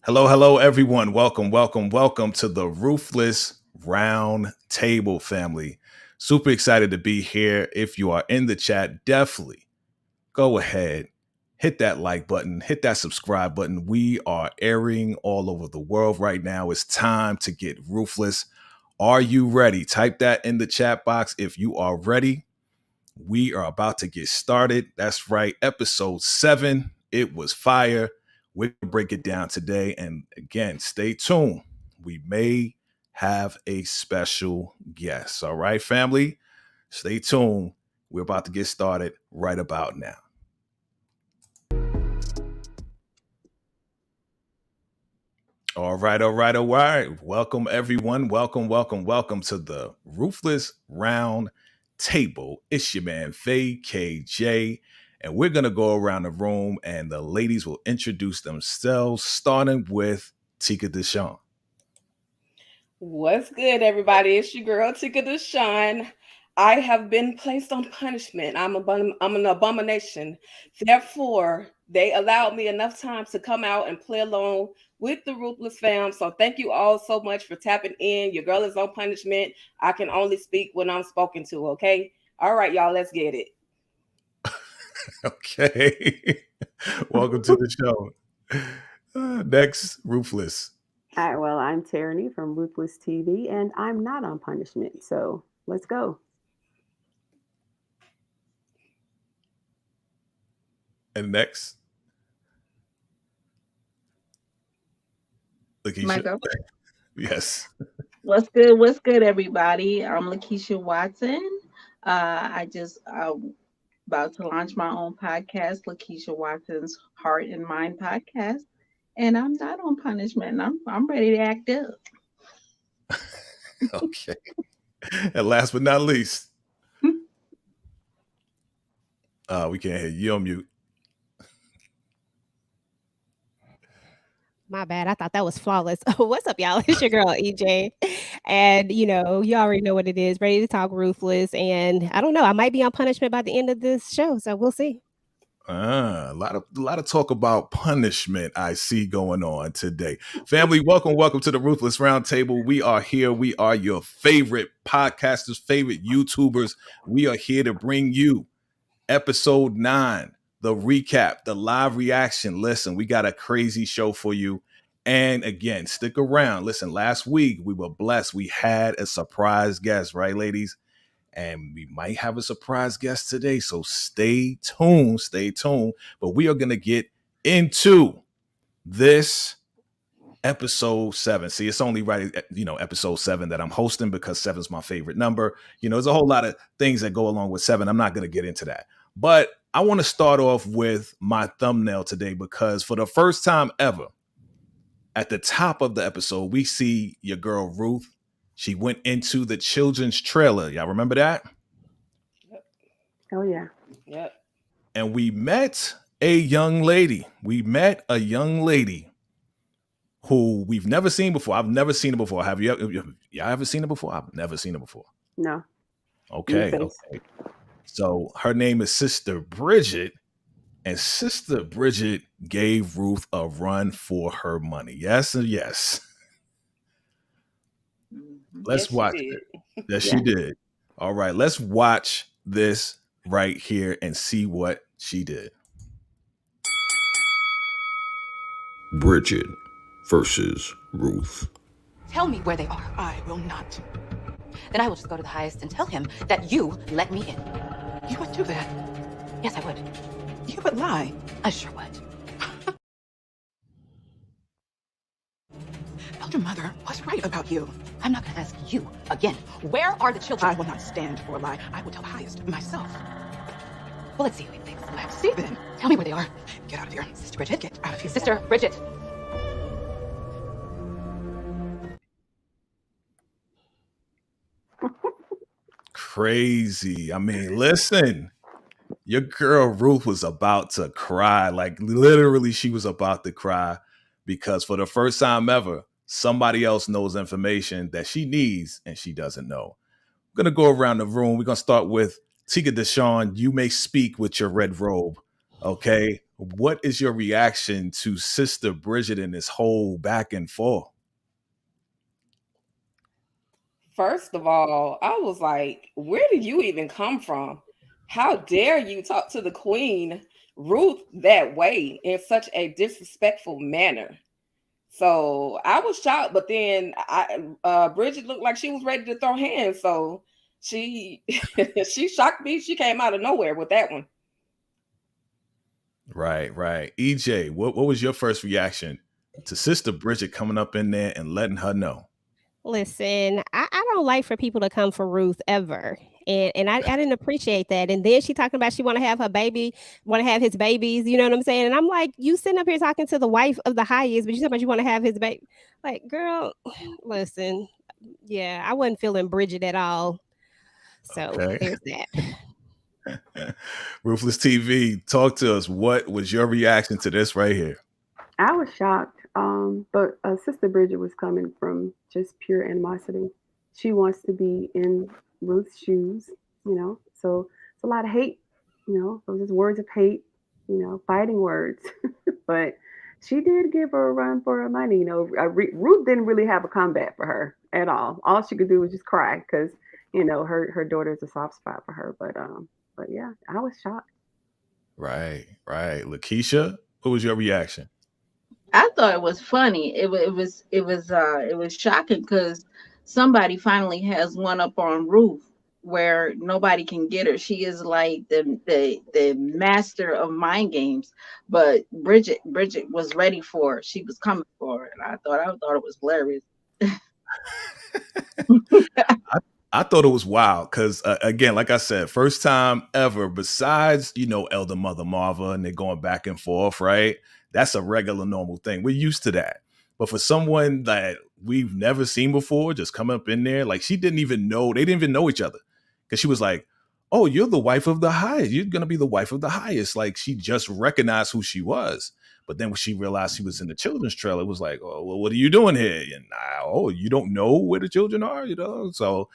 Hello, hello, everyone. Welcome, welcome, welcome to the Ruthless Roundtable family. Super excited to be here. If you are in the chat, definitely go ahead, hit that like button, hit that subscribe button. We are airing all over the world right now. It's time to get ruthless. Are you ready? Type that in the chat box if you are ready. We are about to get started. That's right, episode 7. It was fire. We're going to break it down today. And again, stay tuned. We may have a special guest. All right, family? Stay tuned. We're about to get started right about now. All right, all right, all right. Welcome, everyone. Welcome, welcome, welcome to the Ruthless Round Table. It's your man, VACAY-JAY, and we're going to go around the room and the ladies will introduce themselves, starting with Tika Deshawn. What's good, everybody? It's your girl, Tika Deshawn. I have been placed on punishment. I'm an abomination. Therefore, they allowed me enough time to come out and play along with the Ruthless fam. So thank you all so much for tapping in. Your girl is on punishment. I can only speak when I'm spoken to, okay? All right, y'all, let's get it. Okay. Welcome to the show. Next, Ruthless. All right, well, I'm Tierney from Ruthless TV, and I'm not on punishment, so let's go. And next, Lakeisha. Michael. Yes. What's good? What's good, everybody? I'm Lakeisha Watson. I just about to launch my own podcast, Lakeisha Watson's Heart and Mind Podcast, and I'm not on punishment. I'm ready to act up. Okay. And last but not least, we can't hear you on mute. My bad. I thought that was flawless. What's up, y'all? It's your girl, EJ. And, you already know what it is. Ready to talk ruthless. And I don't know. I might be on punishment by the end of this show. So we'll see. A lot of talk about punishment I see going on today. Family, welcome to the Ruthless Roundtable. We are here. We are your favorite podcasters, favorite YouTubers. We are here to bring you episode 9, the recap, the live reaction. Listen, we got a crazy show for you. And again, stick around. Listen, last week we were blessed. We had a surprise guest, right, ladies? And we might have a surprise guest today. So stay tuned. But we are going to get into this episode 7. See, it's only right, episode 7 that I'm hosting because 7 is my favorite number. There's a whole lot of things that go along with 7. I'm not going to get into that. But I want to start off with my thumbnail today because for the first time ever, at the top of the episode, we see your girl Ruth. She went into the children's trailer. Y'all remember that? Yep. Oh, yeah. Yep. And we met a young lady. Who we've never seen before. I've never seen her before. Have you ever seen her before? I've never seen her before. No. Okay. So her name is Sister Bridget. And Sister Bridget gave Ruth a run for her money. Yes and yes. Let's watch it. Yes, she did. All right, let's watch this right here and see what she did. Bridget versus Ruth. Tell me where they are. I will not. Then I will just go to the highest and tell him that you let me in. You would do that? Yes, I would. You would lie. I sure would. Elder Mother was right about you. I'm not going to ask you again. Where are the children? I will not stand for a lie. I will tell the highest myself. Well, let's see who he thinks. Let's see then. Tell me where they are. Get out of here. Sister Bridget. Get out of here. Sister Bridget. Crazy. I mean, listen. Your girl Ruth was about to cry. Like literally she was about to cry because for the first time ever, somebody else knows information that she needs and she doesn't know. We're going to go around the room. We're going to start with Tika Deshawn. You may speak with your red robe. Okay. what is your reaction to Sister Bridget and this whole back and forth? First of all, I was like, where did you even come from? How dare you talk to the queen, Ruth, that way in such a disrespectful manner? So I was shocked, but then Bridget looked like she was ready to throw hands. So she she shocked me. She came out of nowhere with that one. Right. EJ, what was your first reaction to Sister Bridget coming up in there and letting her know? Listen, I don't like for people to come for Ruth ever. And I didn't appreciate that. And then she talking about she want to have her baby, want to have his babies, you know what I'm saying? And I'm like, you sitting up here talking to the wife of the highest, but you talking about you want to have his baby. Like, girl, listen, yeah, I wasn't feeling Bridget at all. So there's that. Ruthless TV, talk to us. What was your reaction to this right here? I was shocked. But Sister Bridget was coming from just pure animosity. She wants to be in Ruth's shoes, So it's a lot of hate, those just words of hate, fighting words. But she did give her a run for her money. Ruth didn't really have a comeback for her at all. All she could do was just cry because, her daughter's a soft spot for her. But yeah, I was shocked. Right. Lakeisha, what was your reaction? I thought it was funny. It was shocking because somebody finally has one up on Ruth where nobody can get her. She is like the master of mind games. But Bridget was ready for it. She was coming for it. I thought it was hilarious. I thought it was wild because, again, like I said, first time ever, besides, Elder Mother Marva and they're going back and forth, right? That's a regular, normal thing. We're used to that. But for someone that we've never seen before, just come up in there, like they didn't even know each other. Because she was like, oh, you're the wife of the highest. You're going to be the wife of the highest. Like she just recognized who she was. But then when she realized she was in the children's trailer, it was like, oh, well, what are you doing here? And you don't know where the children are, So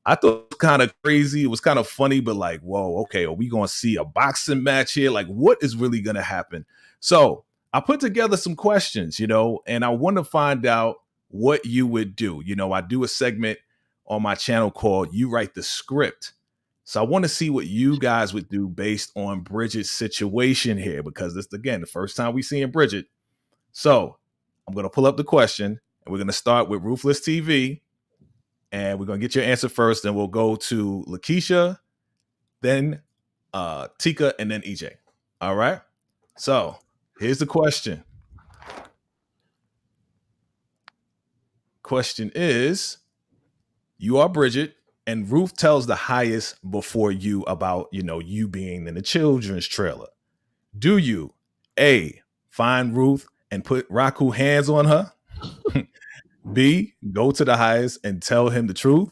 I thought it was kind of crazy. It was kind of funny, but like, whoa, okay, are we going to see a boxing match here? Like, what is really going to happen? So I put together some questions, and I want to find out what you would do. I do a segment on my channel called You Write the Script. So I want to see what you guys would do based on Bridget's situation here, because this, again, the first time we seeing Bridget. So I'm going to pull up the question and we're going to start with Ruthless TV. And we're going to get your answer first. Then we'll go to Lakeisha, then Tika, and then EJ. All right. So here's the question. Question is, you are Bridget and Ruth tells the highest before you about, you being in the children's trailer. Do you A, find Ruth and put Raku hands on her? B, go to the highest and tell him the truth?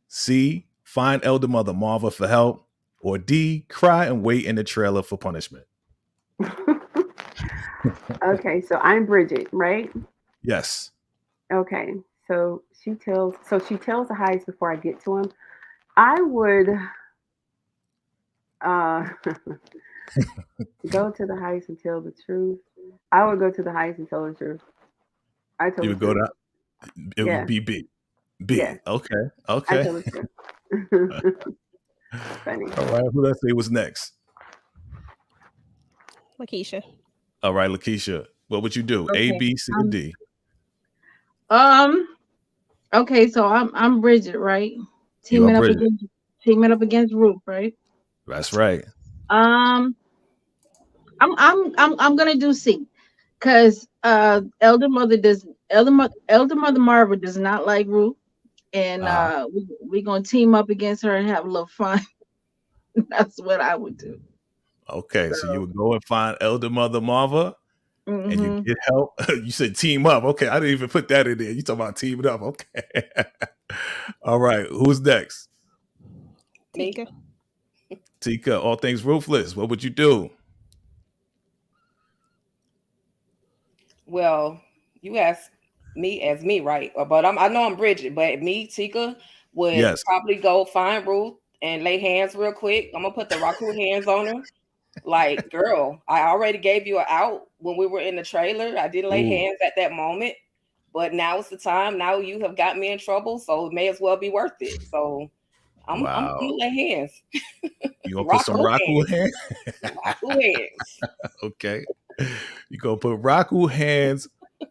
C, find Elder Mother Marva for help? Or D, cry and wait in the trailer for punishment? Okay, so I'm Bridget, right? Yes. Okay, so she tells the highest before I get to him. I would go to the highest and tell the truth. I would go to the highest and tell the truth. You would go to it would be B. B. Yeah. Okay. I tell the truth. Funny. All right. Who did I say was next? Lakeisha. All right, Lakeisha. What would you do? Okay. A, B, C, or D? Okay, so I'm Bridget, right? Teaming up against Ruth, right? That's right. I'm gonna do C, because Elder Mother Marva does not like Ruth, and we're gonna team up against her and have a little fun. That's what I would do. Okay, so you would go and find Elder Mother Marva, and you get help. You said team up. Okay, I didn't even put that in there. You talking about teaming up? Okay. All right, who's next? Tika. Tika, all things Ruthless. What would you do? Well, you asked me as me, right? But I know I'm Bridget, but me, Tika, would probably go find Ruth and lay hands real quick. I'm gonna put the Raku hands on her, Like, girl, I already gave you an out when we were in the trailer. I didn't lay Ooh. hands at that moment, but now it's the time. Now you have got me in trouble, so it may as well be worth it. So I'm gonna Wow. lay hands. You gonna put some Raku Raku hands. hands? Raku hands. Okay. You gonna put Raku hands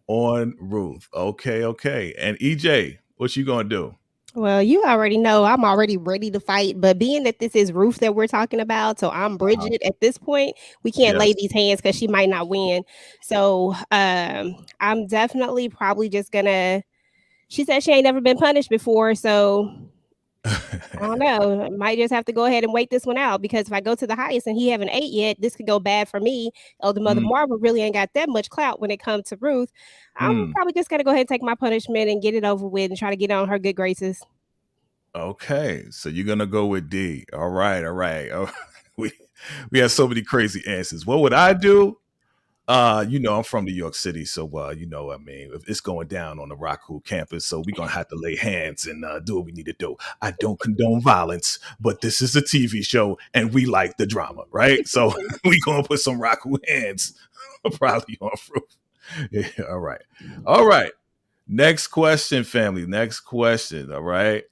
on Ruth. Okay. And EJ, what you gonna do? Well, you already know I'm already ready to fight, but being that this is Ruth that we're talking about, so I'm Bridget at this point, we can't lay Yes. these hands because she might not win. So I'm definitely probably just gonna. She said she ain't never been punished before, so I don't know. I might just have to go ahead and wait this one out because if I go to the highest and he haven't ate yet, this could go bad for me. Elder Mother Marva really ain't got that much clout when it comes to Ruth. I'm probably just gonna go ahead and take my punishment and get it over with and try to get on her good graces. Okay, so you're gonna go with D. All right. Oh, we have so many crazy answers. What would I do? I'm from New York City, so I mean, if it's going down on the Rockwood campus, so we're gonna have to lay hands and do what we need to do. I don't condone violence, but this is a TV show and we like the drama, right? So we gonna put some Rockwood hands probably on Ruth. Yeah, all right. Next question, family. Next question. All right.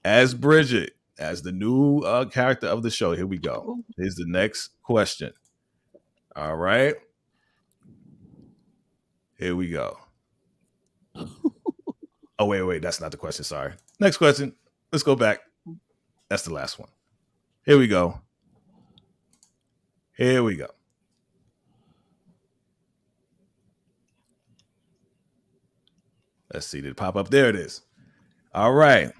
As Bridget, as the new character of the show, here we go. Here's the next question. All right. Here we go. Oh, wait. That's not the question. Sorry. Next question. Let's go back. That's the last one. Here we go. Let's see. Did it pop up? There it is. All right.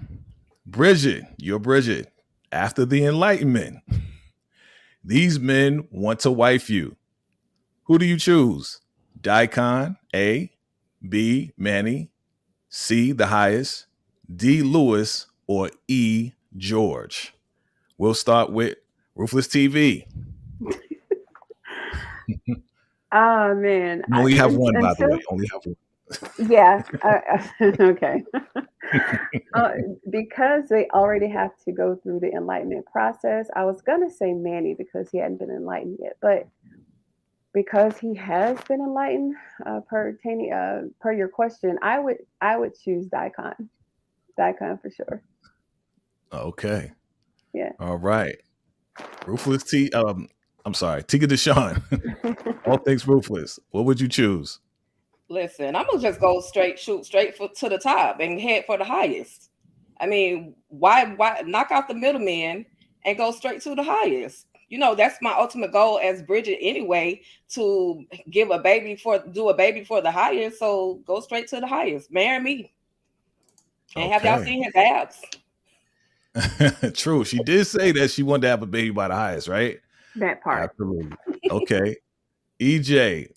Bridget, you're Bridget. After the Enlightenment, these men want to wife you. Who do you choose? Daikon, A, B, Manny, C, the highest, D, Lewis, or E, George? We'll start with Ruthless TV. Oh man, You only have one, by the way. Only have one. Yeah. Okay. Because they already have to go through the enlightenment process, I was gonna say Manny because he hadn't been enlightened yet, but because he has been enlightened, per your question, I would choose Daikon. Daikon for sure. Okay. Yeah. All right. Ruthless T. I'm sorry, Tika Deshawn. All things Ruthless. What would you choose? Listen, I'm gonna just go shoot straight to the top and head for the highest. I mean, why knock out the middleman and go straight to the highest? That's my ultimate goal as Bridget anyway, to do a baby for the highest. So go straight to the highest. Marry me. And have y'all seen his abs? True. She did say that she wanted to have a baby by the highest, right? That part. Absolutely. Okay. EJ,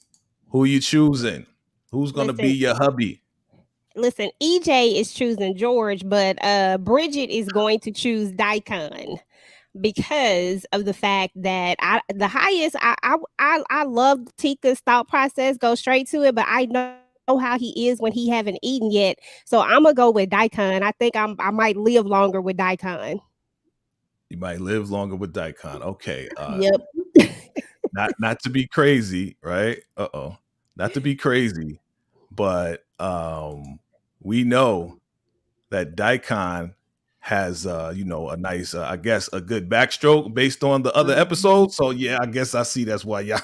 who you choosing? Who's going to be your hubby? Listen, EJ is choosing George, but Bridget is going to choose Daikon because of the fact that the highest. I love Tika's thought process. Go straight to it, but I know how he is when he haven't eaten yet. So I'm gonna go with Daikon. I think I might live longer with Daikon. You might live longer with Daikon. Okay. Yep. not to be crazy, right? Not to be crazy, but we know that Daikon has a nice a good backstroke based on the other episodes. So yeah, I guess I see that's why y'all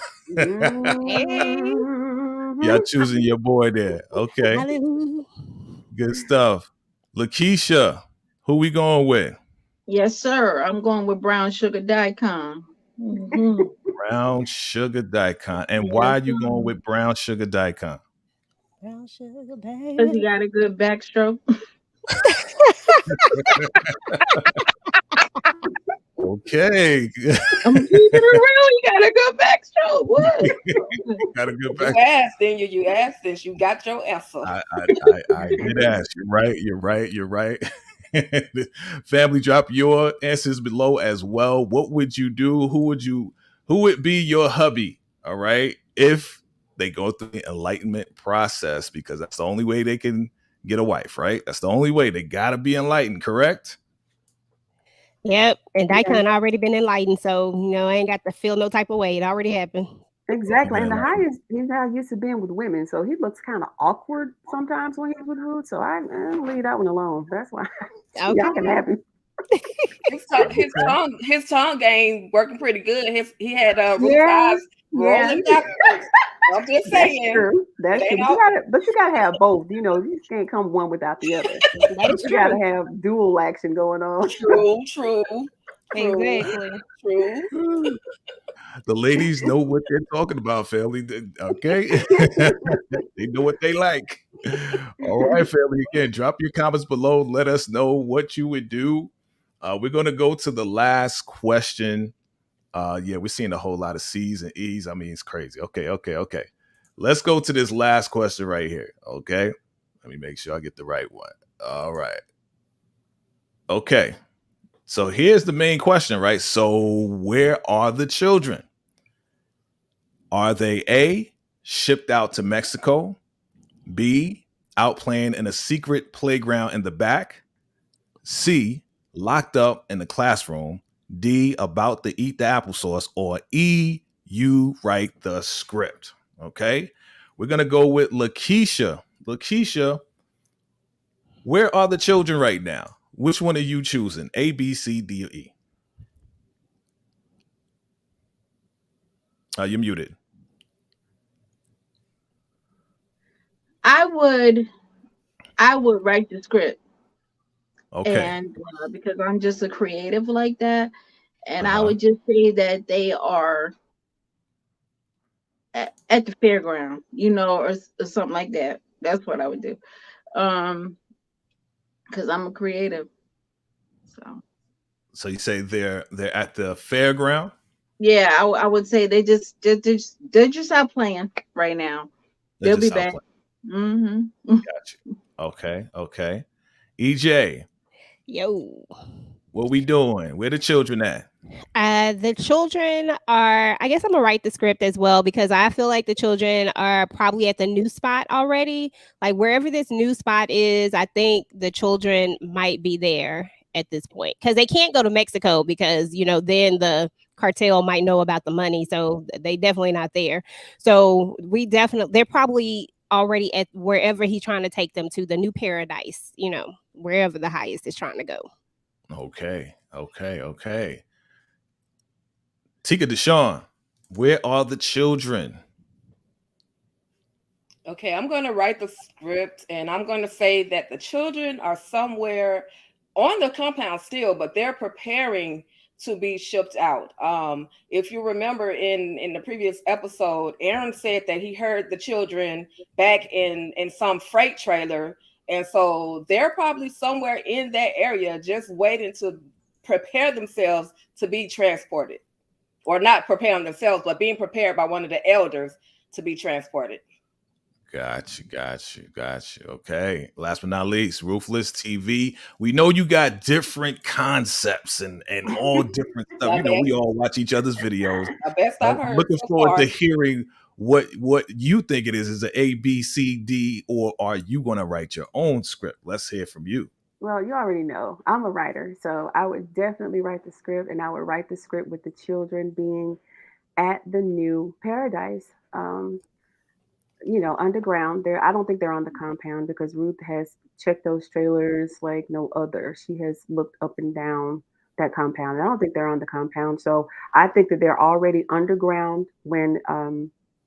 y'all choosing your boy there. Okay. Hallelujah. Good stuff. Lakeisha, who we going with? Yes, sir. I'm going with brown sugar Daikon. Mm-hmm. Brown sugar Daikon. And why are you going with brown sugar Daikon? Brown sugar, baby. Because he got a good backstroke. Okay. I'm keeping it real. You got a good backstroke. What? Got a good back. You asked, and you got your answer. I did ask. You're right. Family, drop your answers below as well. What would you do? Who would be your hubby? All right. If they go through the enlightenment process, because that's the only way they can get a wife, right? That's the only way. They gotta be enlightened, correct? Yep. And Yeah. Daikon already been enlightened, so I ain't got to feel no type of way. It already happened. Exactly. Yeah, And the like, highest, he's not used to being with women, so he looks kind of awkward sometimes when he's with Ruth. So I leave that one alone. That's why Okay. y'all can have him. His tongue game working pretty good. He had Ruth's Yeah, eyes yeah. rolling backwards. I'm just That's saying. true. That's They true. don't- But you gotta have both. You can't come one without the other. That is You gotta true. have dual action going on. True. Exactly. True. the ladies know what they're talking about, family. Okay, they know what they like. All right, family. Again, drop your comments below. Let us know what you would do. We're gonna go to the last question. Yeah, we're seeing a whole lot of C's and E's. I mean, it's crazy. Okay. Let's go to this last question right here. Okay. Let me make sure I get the right one. All right. Okay. So here's the main question, right? So where are the children? Are they A, shipped out to Mexico? B, out playing in a secret playground in the back? C, locked up in the classroom? D, about to eat the applesauce? Or E, you write the script? Okay. We're going to go with Lakeisha. Lakeisha, where are the children right now? Which one are you choosing? A, B, C, D, or E? You're muted. I would write the script. Okay. And because I'm just a creative like that, and I Uh-huh. would just say that they are at the fairground, or something like that. That's what I would do. Because I'm a creative. So you say they're at the fairground? Yeah, I would say they're just out playing right now. They're They'll be just out back. playing. Mm-hmm. Got you. Okay. EJ, Yo. what we doing? Where the children at? The children are, I guess I'm gonna write the script as well, because I feel like the children are probably at the new spot already. Like wherever this new spot is, I think the children might be there at this point, because they can't go to Mexico because then the cartel might know about the money, so they definitely not there. So they're probably already at wherever he's trying to take them to, the new paradise, wherever the highest is trying to go. Okay. Tika Deshawn, where are the children? Okay, I'm going to write the script, and I'm going to say that the children are somewhere on the compound still, but they're preparing to be shipped out. If you remember in the previous episode, Aaron said that he heard the children back in some freight trailer, and so they're probably somewhere in that area just waiting to prepare themselves to be transported, or not preparing themselves, but being prepared by one of the elders to be transported. Got you. Okay. Last but not least, Ruthless TV. We know you got different concepts and all different stuff. We all watch each other's videos. The best I've heard. Looking forward to hearing what you think it is. Is it A, B, C, D, or are you going to write your own script? Let's hear from you. Well, you already know I'm a writer, so I would definitely write the script, and I would write the script with the children being at the new paradise. Underground. I don't think they're on the compound because Ruth has checked those trailers like no other. She has looked up and down that compound. I don't think they're on the compound. So I think that they're already underground when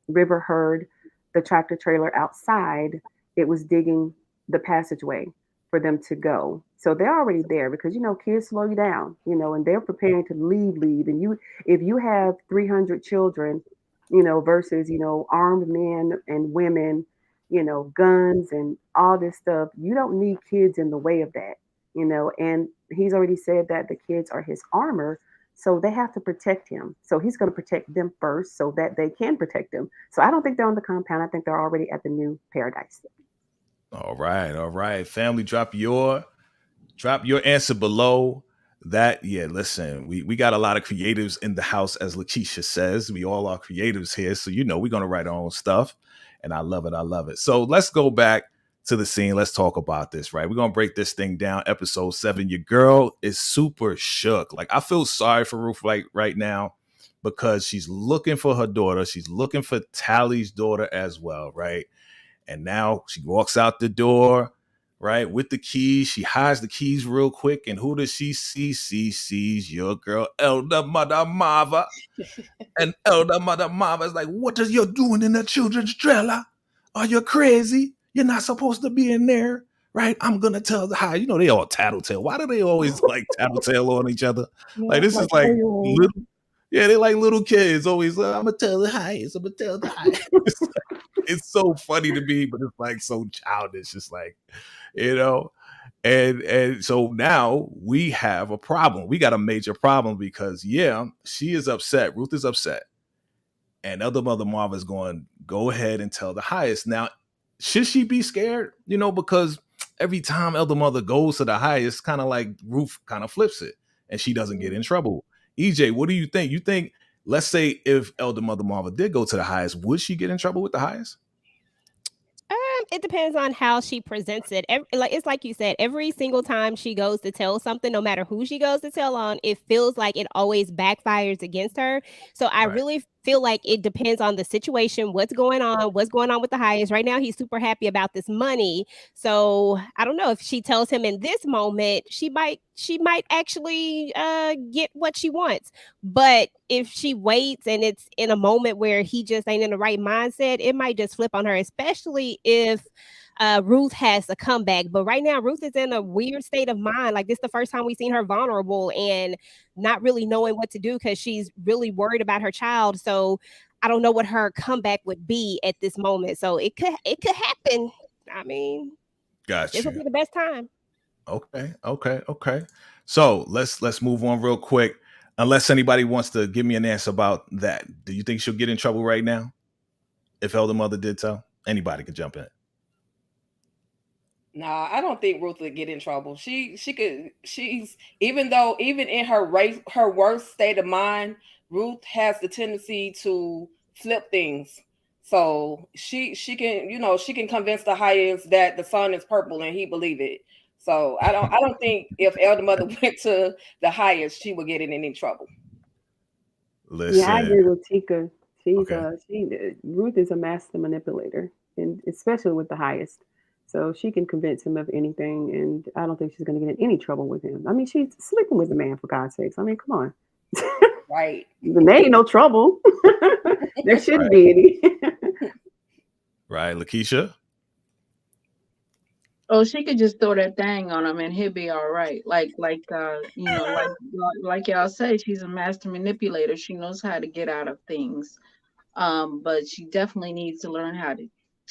River heard the tractor trailer outside. It was digging the passageway for them to go. So they're already there because kids slow you down, and they're preparing to leave. And if you have 300 children, versus, armed men and women, guns and all this stuff. You don't need kids in the way of that, and he's already said that the kids are his armor. So they have to protect him. So he's going to protect them first so that they can protect him. So I don't think they're on the compound. I think they're already at the new paradise. All right. Family, drop your answer below. Listen, we got a lot of creatives in the house, as Lakeisha says. We all are creatives here. So, we're going to write our own stuff. And I love it. So let's go back to the scene. Let's talk about this, right? We're going to break this thing down. Episode 7. Your girl is super shook. Like, I feel sorry for Ruth right now because she's looking for her daughter. She's looking for Tally's daughter as well, right? And now she walks out the door, right, with the keys. She hides the keys real quick. And who does she see? She sees your girl, Elder Mother Marva. And Elder Mother Marva is like, what are you doing in the children's trailer? Are you crazy? You're not supposed to be in there, right? I'm going to tell the high. You know, they all tattletale. Why do they always like tattletale on each other? Yeah, Like, this is like hey, little, yeah, they like little kids always. I'm going to tell the highest. I'm going to tell the highest. It's so funny to me, but it's like so childish. It's like, you know, and so now we have a problem. We got a major problem because, yeah, she is upset. Ruth is upset. And Elder Mother Marva is going, go ahead and tell the highest. Now, should she be scared? You know, because every time Elder Mother goes to the highest, kind of like Ruth kind of flips it and she doesn't get in trouble. EJ, what do you think? You think, let's say if Elder Mother Marva did go to the highest, would she get in trouble with the highest? It depends on how she presents it. It's like you said, every single time she goes to tell something, no matter who she goes to tell on, it feels like it always backfires against her. So I really feel like it depends on the situation, what's going on with the highest. Right now, he's super happy about this money. So I don't know if she tells him in this moment, she might actually get what she wants. But if she waits and it's in a moment where he just ain't in the right mindset, it might just flip on her, especially if Ruth has a comeback. But right now, Ruth is in a weird state of mind. Like, this is the first time we've seen her vulnerable and not really knowing what to do because she's really worried about her child. So I don't know what her comeback would be at this moment. So it could happen. I mean, gotcha. This will be the best time. Okay. So let's move on real quick. Unless anybody wants to give me an answer about that. Do you think she'll get in trouble right now? If Elder Mother did tell? Anybody could jump in. Nah, I don't think Ruth would get in trouble. She's even in her worst state of mind, Ruth has the tendency to flip things. So she can convince the highest that the sun is purple and he believe it. So I don't think if Elder Mother went to the highest, she would get in any trouble. Listen. Yeah, I agree with Tika. Okay. Ruth is a master manipulator, and especially with the highest. So she can convince him of anything, and I don't think she's going to get in any trouble with him. I mean, she's sleeping with the man, for God's sakes. I mean, come on. Right. There ain't no trouble. There shouldn't be any. Right, Lakeisha? Oh, she could just throw that thing on him and he'll be all right. Like y'all say, she's a master manipulator. She knows how to get out of things. But she definitely needs to learn how to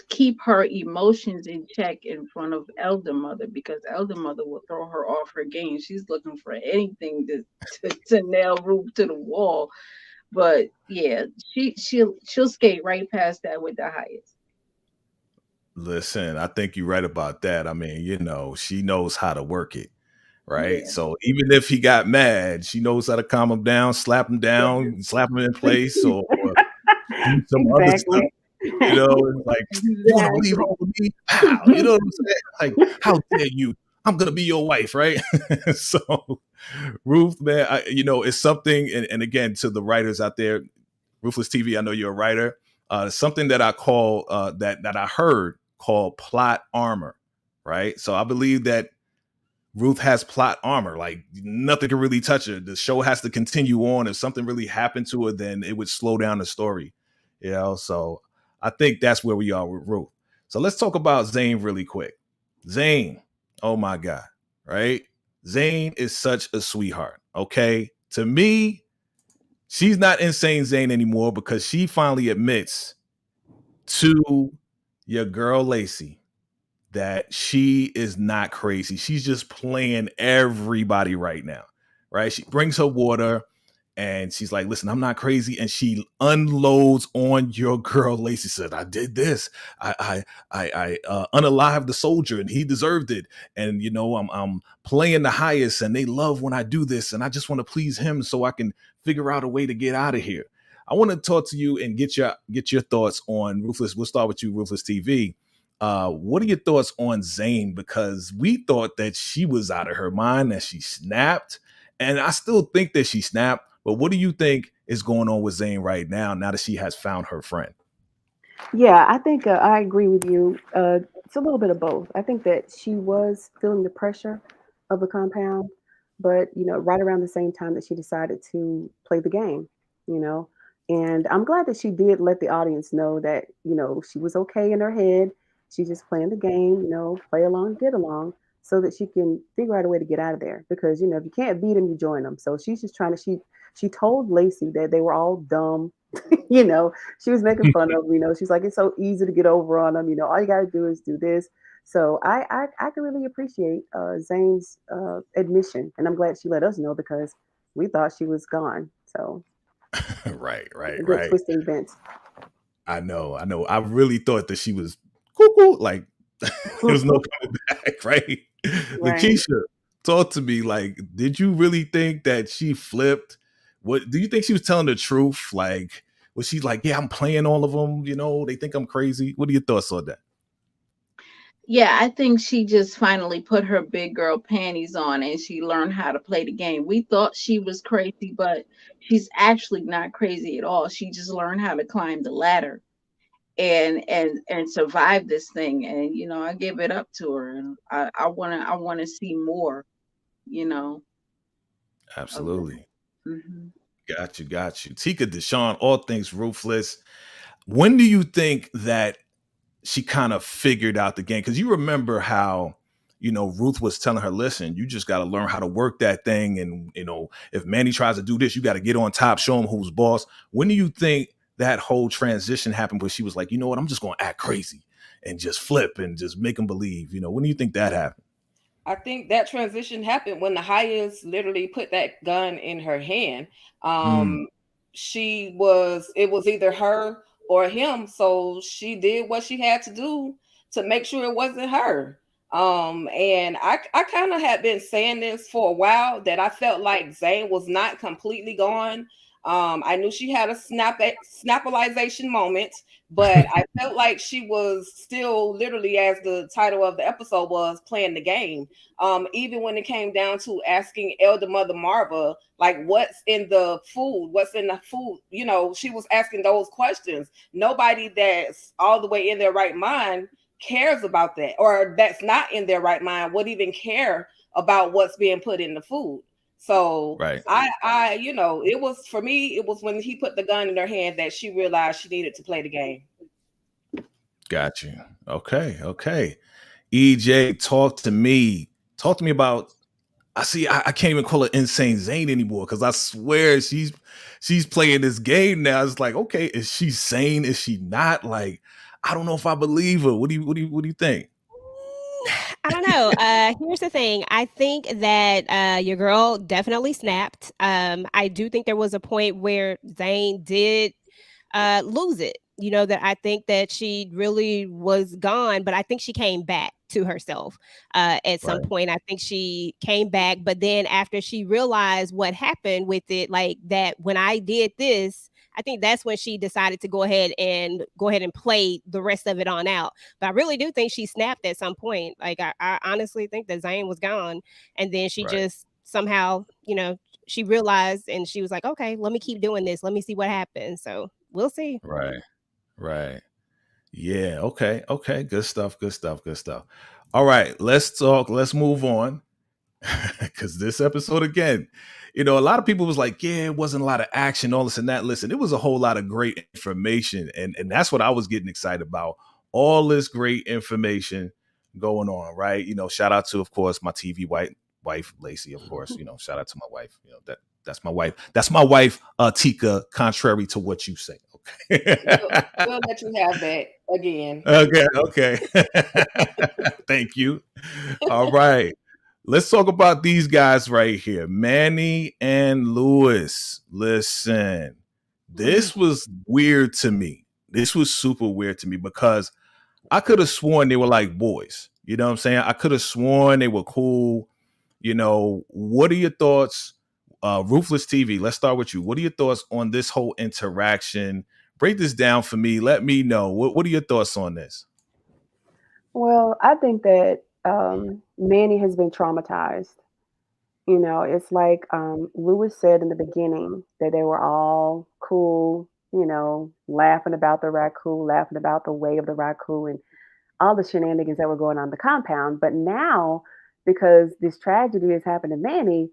keep her emotions in check in front of Elder Mother, because Elder Mother will throw her off her game. She's looking for anything to nail Ruth to the wall. But yeah, she'll skate right past that with the highest. Listen, I think you're right about that. I mean, she knows how to work it, right? Yeah. So even if he got mad, she knows how to calm him down, slap him down, slap him in place, or do some other stuff. It's like, you want to leave home with me? How? You know what I'm saying? Like, how dare you? I'm gonna be your wife, right? So, Ruth, man, it's something. And again, to the writers out there, Ruthless TV, I know you're a writer. Something that I call that I heard called plot armor, right? So I believe that Ruth has plot armor. Like, nothing can really touch her. The show has to continue on. If something really happened to her, then it would slow down the story. So I think that's where we are with Ruth. So let's talk about Zane really quick. Zane, oh my God, right? Zane is such a sweetheart, okay? To me, she's not insane Zane anymore because she finally admits to your girl Lacey that she is not crazy. She's just playing everybody right now, right? She brings her water and she's like, listen, I'm not crazy. And she unloads on your girl Lacey. Said, I did this. I unalived the soldier and he deserved it. And, I'm playing the highest and they love when I do this. And I just want to please him so I can figure out a way to get out of here. I want to talk to you and get your thoughts on Ruthless. We'll start with you, Ruthless TV. What are your thoughts on Zane? Because we thought that she was out of her mind, that she snapped, and I still think that she snapped. But what do you think is going on with Zane right now that she has found her friend? Yeah, I think I agree with you. It's a little bit of both. I think that she was feeling the pressure of the compound, but right around the same time that she decided to play the game, you know. And I'm glad that she did let the audience know that she was okay in her head. She's just playing the game, play along, get along, so that she can figure out a way to get out of there. Because if you can't beat them, you join them. So she's just trying to. She told Lacey that they were all dumb. She was making fun of them. She's like, it's so easy to get over on them. All you got to do is do this. So I can really appreciate Zane's admission, and I'm glad she let us know because we thought she was gone. So right. a good twist of events. I know. I really thought that she was cuckoo, like there was no coming back, right? Right. Lakeisha, talk to me. Like, did you really think that she flipped? What do you think she was telling the truth? Like, was she like, yeah, I'm playing all of them, they think I'm crazy? What are your thoughts on that? Yeah, I think she just finally put her big girl panties on and she learned how to play the game. We thought she was crazy, but she's actually not crazy at all. She just learned how to climb the ladder and survive this thing. And I give it up to her, and I wanna see more. Absolutely. Mm-hmm. Got you. Tika Deshawn, all things Ruthless. When do you think that she kind of figured out the game? Because you remember how Ruth was telling her, listen, you just got to learn how to work that thing, and if Manny tries to do this, you got to get on top, show him who's boss. When do you think that whole transition happened where she was like, you know what, I'm just going to act crazy and just flip and just make them believe? When do you think that happened? I think that transition happened when the highest literally put that gun in her hand. It was either her or him. So she did what she had to do to make sure it wasn't her. And I kind of had been saying this for a while, that I felt like Zane was not completely gone. I knew she had a snapalization moment, but I felt like she was still literally, as the title of the episode was, playing the game. Even when it came down to asking Elder Mother Marva, like, what's in the food? She was asking those questions. Nobody that's all the way in their right mind cares about that, or that's not in their right mind would even care about what's being put in the food. So right. it was, for me, it was when he put the gun in her hand that she realized she needed to play the game. Got you. Okay. EJ, talk to me about, I can't even call her Insane Zane anymore, because I swear she's playing this game now. It's like, okay, is she sane? Is she not? Like, I don't know if I believe her. What do you think? I don't know. Here's the thing. I think that your girl definitely snapped. I do think there was a point where Zane did lose it. That I think that she really was gone, but I think she came back to herself at some point. I think she came back, but then after she realized what happened with it, like that when I did this, I think that's when she decided to go ahead and play the rest of it on out. But I really do think she snapped at some point. Like I honestly think that Zane was gone, and then she just somehow, she realized, and she was like, okay, let me keep doing this. Let me see what happens. So we'll see. Right. Yeah. Okay. Good stuff. All right. Let's move on. Because this episode, again, a lot of people was like, yeah, it wasn't a lot of action, all this and that. Listen, it was a whole lot of great information. And that's what I was getting excited about. All this great information going on, right? Shout out to, of course, my TV wife, Lacey, of course. Shout out to my wife. That's my wife. That's my wife, Tika, contrary to what you say. Okay. We'll let you have that again. Okay. Thank you. All right. Let's talk about these guys right here. Manny and Lewis. Listen, this was weird to me. This was super weird to me, because I could have sworn they were like boys. You know what I'm saying? I could have sworn they were cool. What are your thoughts? Ruthless TV, let's start with you. What are your thoughts on this whole interaction? Break this down for me. Let me know. What are your thoughts on this? Well, I think that Manny has been traumatized. You know, it's like Lewis said in the beginning that they were all cool, you know, laughing about the raccoon, laughing about the way of the raccoon, and all the shenanigans that were going on in the compound. But now, because this tragedy has happened to Manny,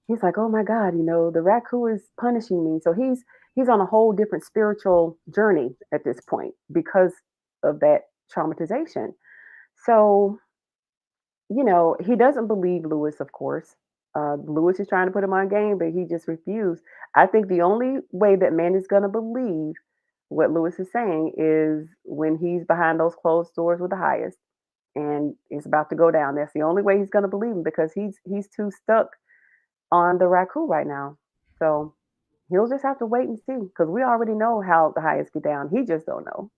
he's like, oh my God, you know, the raccoon is punishing me. So he's on a whole different spiritual journey at this point because of that traumatization. So you know, he doesn't believe Lewis, of course. Lewis is trying to put him on game, but he just refused. I think the only way that man is going to believe what Lewis is saying is when he's behind those closed doors with the highest and it's about to go down. That's the only way he's going to believe him because he's too stuck on the raccoon right now. So he'll just have to wait and see because we already know how the highest get down. He just don't know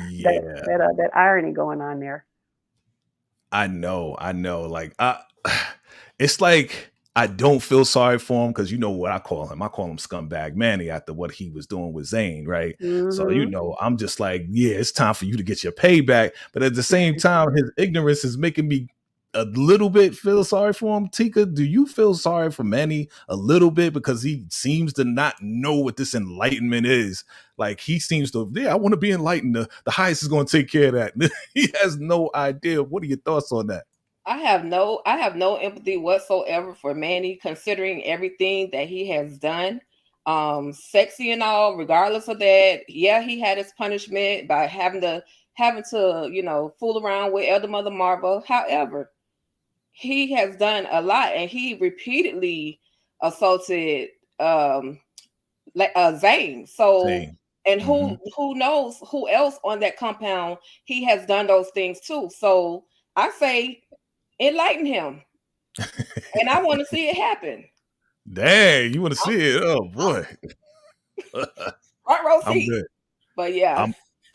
Yeah, that irony going on there. I know. Like, it's like I don't feel sorry for him because you know what I call him. I call him scumbag Manny after what he was doing with Zane, right? So you Hmm. know, I'm just like, yeah, it's time for you to get your payback. But at the same time, his ignorance is making me a little bit feel sorry for him. Tika, do you feel sorry for Manny a little bit because he seems to not know what this enlightenment is? Like he seems to, yeah, I want to be enlightened. The highest is going to take care of that. He has no idea. What are your thoughts on that? I have no empathy whatsoever for Manny, considering everything that he has done. Sexy and all, regardless of that. Yeah, he had his punishment by having to, you know, fool around with Elder Mother Marva. However, he has done a lot and he repeatedly assaulted Zane. So Same. and Hmm. who knows who else on that compound he has done those things to. So I say enlighten him. And I want to see it happen. Dang, you want to I'm, see it? Oh I'm boy, front row I'm seat. good. But yeah, I'm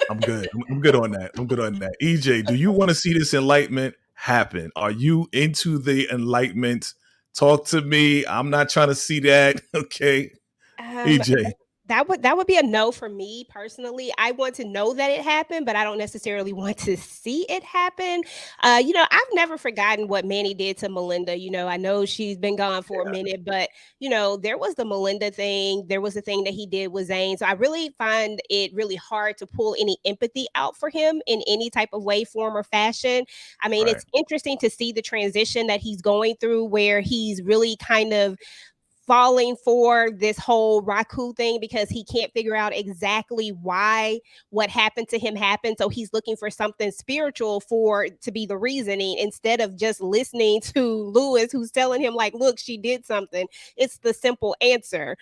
I'm good. I'm good on that. I'm good on that. EJ, do you want to see this enlightenment happen? Are you into the enlightenment? Talk to me. I'm not trying to see that. Okay, Um, EJ. that would be a no for me personally. I want to know that it happened, but I don't necessarily want to see it happen. I've never forgotten what Manny did to Melinda. I know she's been gone for a minute, but there was the Melinda thing. There was the thing that he did with Zane. So I really find it really hard to pull any empathy out for him in any type of way, form, or fashion. I mean, Right. it's interesting to see the transition that he's going through, where he's really kind of falling for this whole Raku thing because he can't figure out exactly why what happened to him happened. So he's looking for something spiritual for to be the reasoning instead of just listening to Lewis, who's telling him, like, look, she did something. It's the simple answer.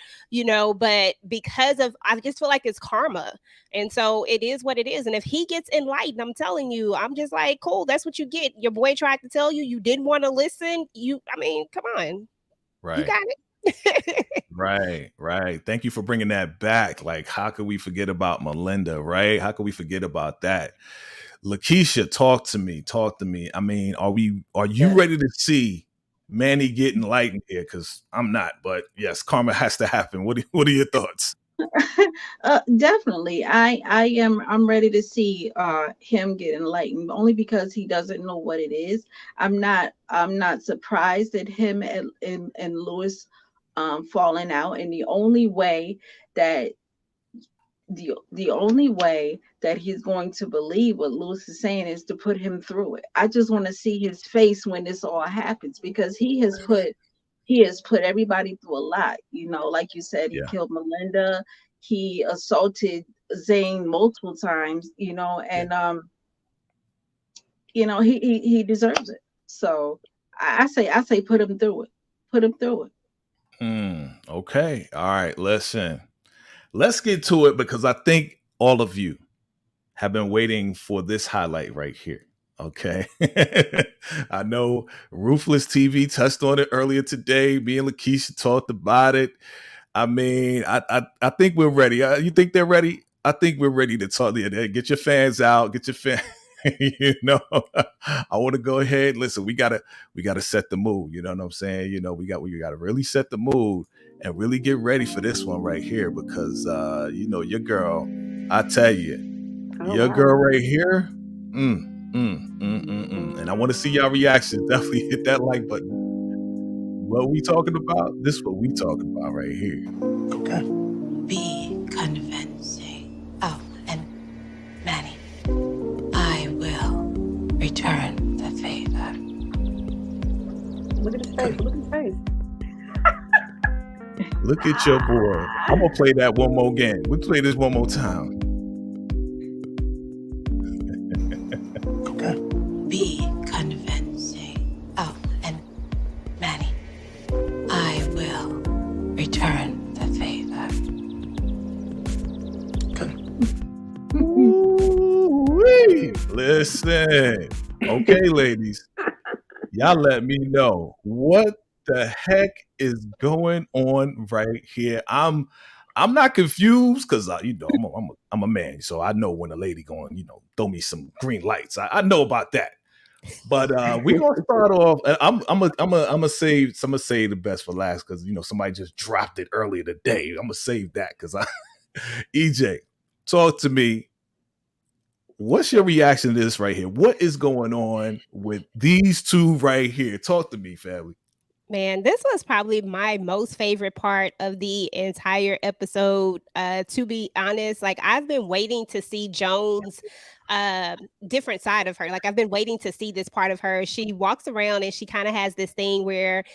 But because of, I just feel like it's karma. And so it is what it is. And if he gets enlightened, I'm telling you, I'm just like, cool, that's what you get. Your boy tried to tell you, you didn't want to listen. I mean, come on. You Right. got it. Right, right. Thank you for bringing that back. Like, how could we forget about Melinda, right? How could we forget about that? Lakeisha, talk to me. Talk to me. I mean, are you Yes. ready to see Manny get enlightened here? Because I'm not, but yes, karma has to happen. What are your thoughts? Definitely. I'm ready to see him get enlightened only because he doesn't know what it is. I'm not surprised at him and Lewis falling out. And that the only way that he's going to believe what Lewis is saying is to put him through it. I just want to see his face when this all happens because he has put everybody through a lot. Like you said, he Yeah. killed Melinda, he assaulted Zane multiple times, Yeah. and he deserves it. So I say put him through it. Put him through it. Okay. All right. Listen, let's get to it because I think all of you have been waiting for this highlight right here. Okay. I know Ruthless TV touched on it earlier today. Me and Lakeisha talked about it. I mean, I think we're ready. You think they're ready? I think we're ready to talk. Yeah, get your fans out. Get your fan. I want to go ahead. Listen, we gotta set the mood. You know what I'm saying? We gotta really set the mood and really get ready for this one right here because your girl. I tell you, Oh your girl wow. right here. And I want to see y'all reactions. Definitely hit that like button. What we talking about? This is what we talking about right here. Okay. Be convincing. Oh, and Manny, I will return the favor. Look at his face. Look at his face. Look at your boy. I'm gonna play that one more game. We'll play this one more time. Okay. Be convincing. Oh, and Manny, I will return the favor. Okay. Ooh-wee. Listen. Okay, ladies. Y'all let me know what the heck is going on right here. I'm not confused because I'm a man, so I know when a lady going, throw me some green lights. I know about that. But we're gonna start off. I'm gonna save the best for last because somebody just dropped it earlier today. I'm gonna save that because EJ, talk to me. What's your reaction to this right here? What is going on with these two right here? Talk to me, family. Man, this was probably my most favorite part of the entire episode. To be honest, like I've been waiting to see Joan's different side of her. Like I've been waiting to see this part of her. She walks around and she kind of has this thing where,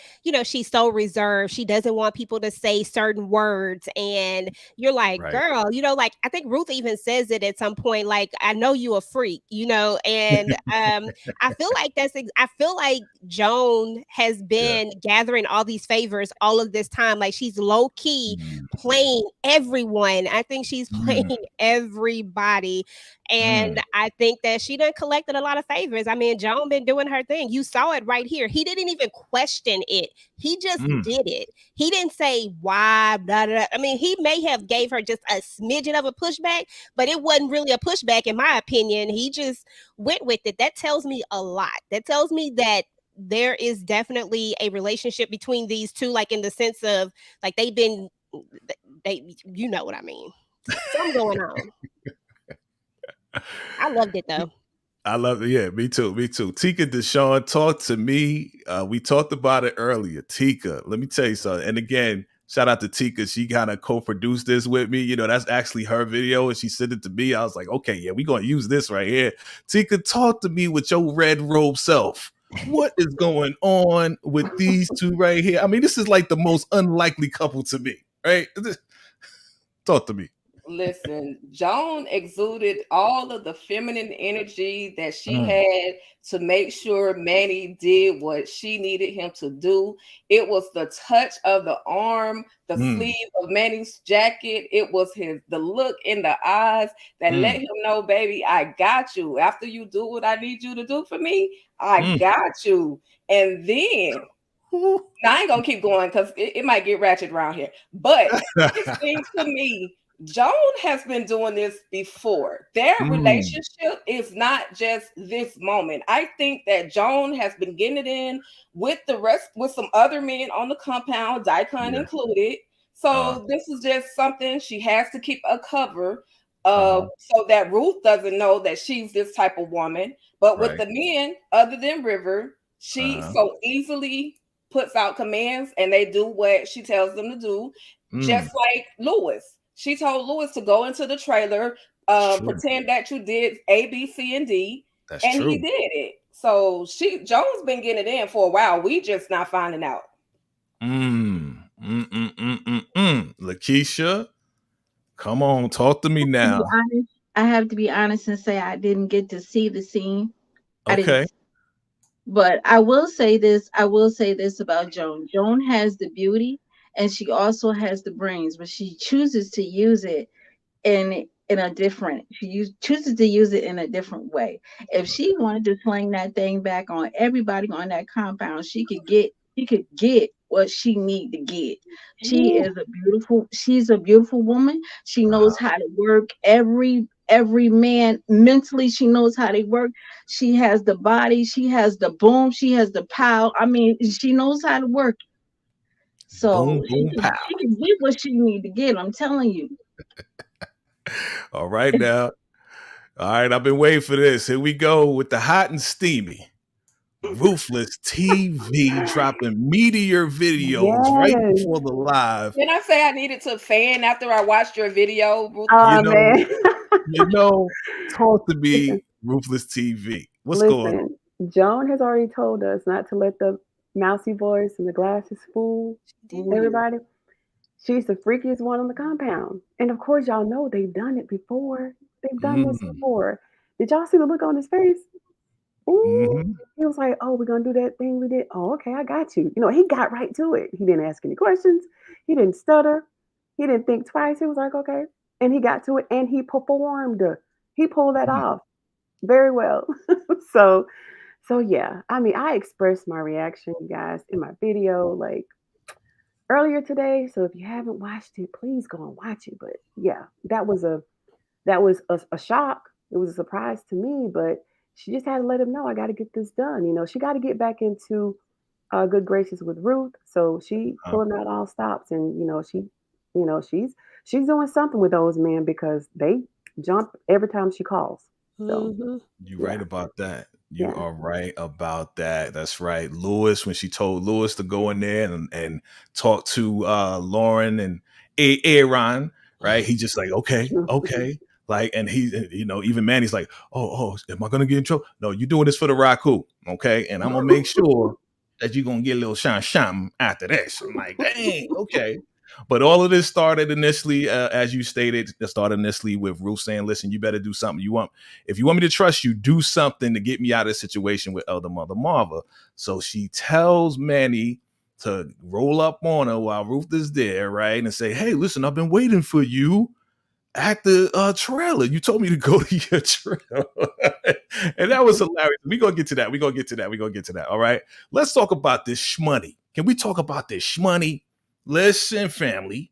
she's so reserved. She doesn't want people to say certain words. And you're like, Right. girl, like I think Ruth even says it at some point, like, I know you a freak, and I feel like I feel like Joan has been gathering all these favors all of this time. Like she's low key playing everyone. I think she's playing everybody. And I think that she done collected a lot of favors. I mean, Joan been doing her thing. You saw it right here. He didn't even question it. He just did it. He didn't say why, blah, blah, blah. I mean, he may have gave her just a smidgen of a pushback, but it wasn't really a pushback in my opinion. He just went with it. That tells me a lot. That tells me that there is definitely a relationship between these two, like in the sense of like they you know what I mean. Something going on. I loved it though. I love it. Yeah, me too. Tika Deshawn, talk to me. We talked about it earlier. Tika, let me tell you something. And again, shout out to Tika. She kind of co-produced this with me. That's actually her video, and she sent it to me. I was like, okay, yeah, we're gonna use this right here. Tika, talk to me with your red robe self. What is going on with these two right here? I mean, this is like the most unlikely couple to me, right? Talk to me. Listen, Joan exuded all of the feminine energy that she had to make sure Manny did what she needed him to do. It was the touch of the arm, the sleeve of Manny's jacket. It was the look in the eyes that let him know, baby, I got you. After you do what I need you to do for me, I got you. And then now I ain't gonna keep going because it might get ratchet around here. But it seems to me Joan has been doing this before. Their relationship is not just this moment. I think that Joan has been getting it in with some other men on the compound, Daikon included. So this is just something she has to keep a cover of so that Ruth doesn't know that she's this type of woman. But with the men, other than River, she so easily puts out commands and they do what she tells them to do, just like Lewis. She told Lewis to go into the trailer, pretend that you did A, B, C, and D. That's and true. He did it. So Joan's been getting it in for a while. We just not finding out. Lakeisha, come on, talk to me now. I have to be honest and say I didn't get to see the scene. Okay. But I will say this about Joan. Joan has the beauty and she also has the brains, but she chooses to use it chooses to use it in a different way. If she wanted to sling that thing back on everybody on that compound, she could get what she need to get. She's a beautiful woman. She knows how to work every man mentally. She knows how they work. She has the body, she has the boom, she has the pow. I mean, she knows how to work. So she can get what she need to get. I'm telling you. All right now. All right, I've been waiting for this. Here we go with the hot and steamy. Ruthless TV dropping meteor videos right Yes. before the live. Did I say I needed to fan after I watched your video? Oh, You man. know, talk to Listen, me, Ruthless TV. What's going on? listen, Joan has already told us not to let the mousy voice and the glasses fool everybody. She's the freakiest one on the compound. And of course, y'all know they've done it before. They've done this Mm, before. Did y'all see the look on his face? Ooh. mhm. He was like, "Oh, we're gonna do that thing we did. Oh, okay, I got you." You know, he got right to it. He didn't ask any questions. He didn't stutter. He didn't think twice. He was like, "Okay," and he got to it, and he performed. He pulled that Mm. off very well. so, so yeah. I mean, I expressed my reaction, you guys, in my video like earlier today. So if you haven't watched it, please go and watch it. But yeah, that was a shock. It was a surprise to me, but she just had to let him know I got to get this done. You know, she got to get back into good graces with Ruth, so she Uh, pulling out all stops, and she's doing something with those men because they jump every time she calls. So Mhm. you yeah, right about that. You yeah. are right about that. That's right. Lewis, when she told Lewis to go in there and talk to Lauren and Aaron, right? He just like, okay, okay. Like, and he, even Manny's like, oh, am I gonna get in trouble? No, you're doing this for the Raku, okay? And I'm gonna make sure that you're gonna get a little shine after this. I'm like, dang, okay. But all of this started initially, as you stated, it started initially with Ruth saying, listen, you better do something. If you want me to trust you, do something to get me out of the situation with Elder Mother Marva. So she tells Manny to roll up on her while Ruth is there, right? And say, hey, listen, I've been waiting for you at the trailer. You told me to go to your trailer. And that was hilarious. We're gonna get to that. We're gonna get to that. All right. Let's talk about this shmoney. Can we talk about this shmoney? Listen, family.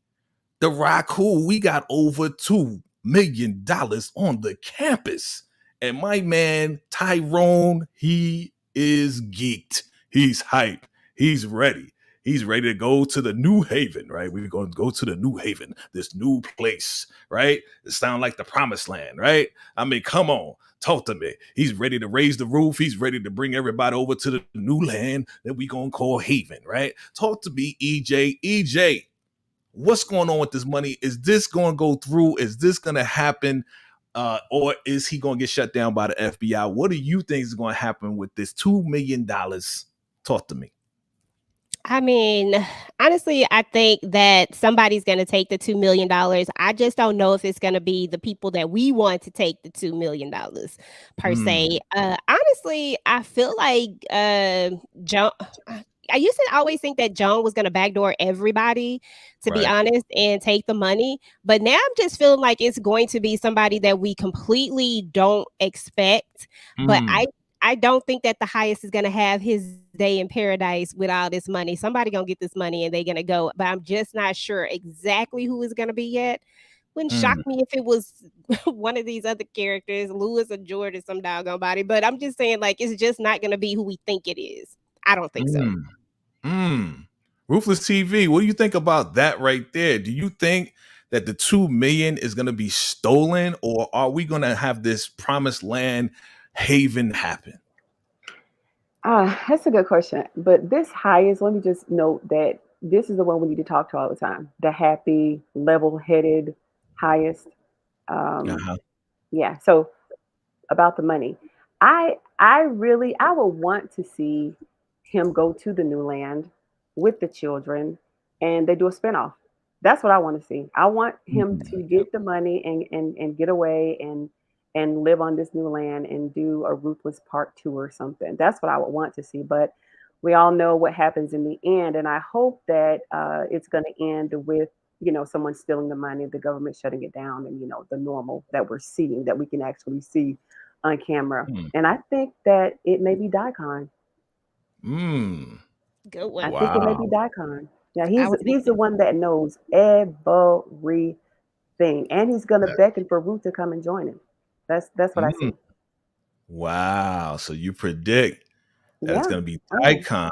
The Raku, we got over $2 million on the campus. And my man Tyrone, he is geeked. He's hyped. He's ready. He's ready to go to the New Haven, right? We're going to go to the New Haven, this new place, right? It sounds like the promised land, right? I mean, come on, talk to me. He's ready to raise the roof. He's ready to bring everybody over to the new land that we going to call Haven, right? Talk to me, EJ. EJ, what's going on with this money? Is this going to go through? Is this going to happen? Or is he going to get shut down by the FBI? What do you think is going to happen with this $2 million? Talk to me. I mean, honestly, I think that somebody's going to take the $2 million. I just don't know if it's going to be the people that we want to take the $2 million per se. Honestly, I feel like Joan. I used to always think that Joan was going to backdoor everybody, to be Right. honest, and take the money. But now I'm just feeling like it's going to be somebody that we completely don't expect. But I don't think that the highest is going to have his day in paradise with all this money. Somebody going to get this money and they're going to go. But I'm just not sure exactly who is going to be yet. Wouldn't shock me if it was one of these other characters, Lewis or George or some doggone body. But I'm just saying, like, it's just not going to be who we think it is. I don't think so. Ruthless TV, what do you think about that right there? Do you think that the 2 million is going to be stolen, or are we going to have this promised land haven happen? That's a good question. But this highest, let me just note that this is the one we need to talk to all the time. The happy, level-headed highest. Uh-huh. Yeah. So about the money, I would want to see him go to the new land with the children, and they do a spinoff. That's what I want to see. I want him to get the money and get away and live on this new land and do a Ruthless Part 2 or something. That's what I would want to see. But we all know what happens in the end, and I hope that it's going to end with someone stealing the money, the government shutting it down, and the normal that we're seeing, that we can actually see on camera. And I think that it may be Daikon. Good one. I think it may Wow. be Daikon. Yeah, I was he's the one that knows everything, and he's gonna beckon for Ruth to come and join him. That's what I see. Wow. So you predict that it's Yeah. going to be Oh, Icon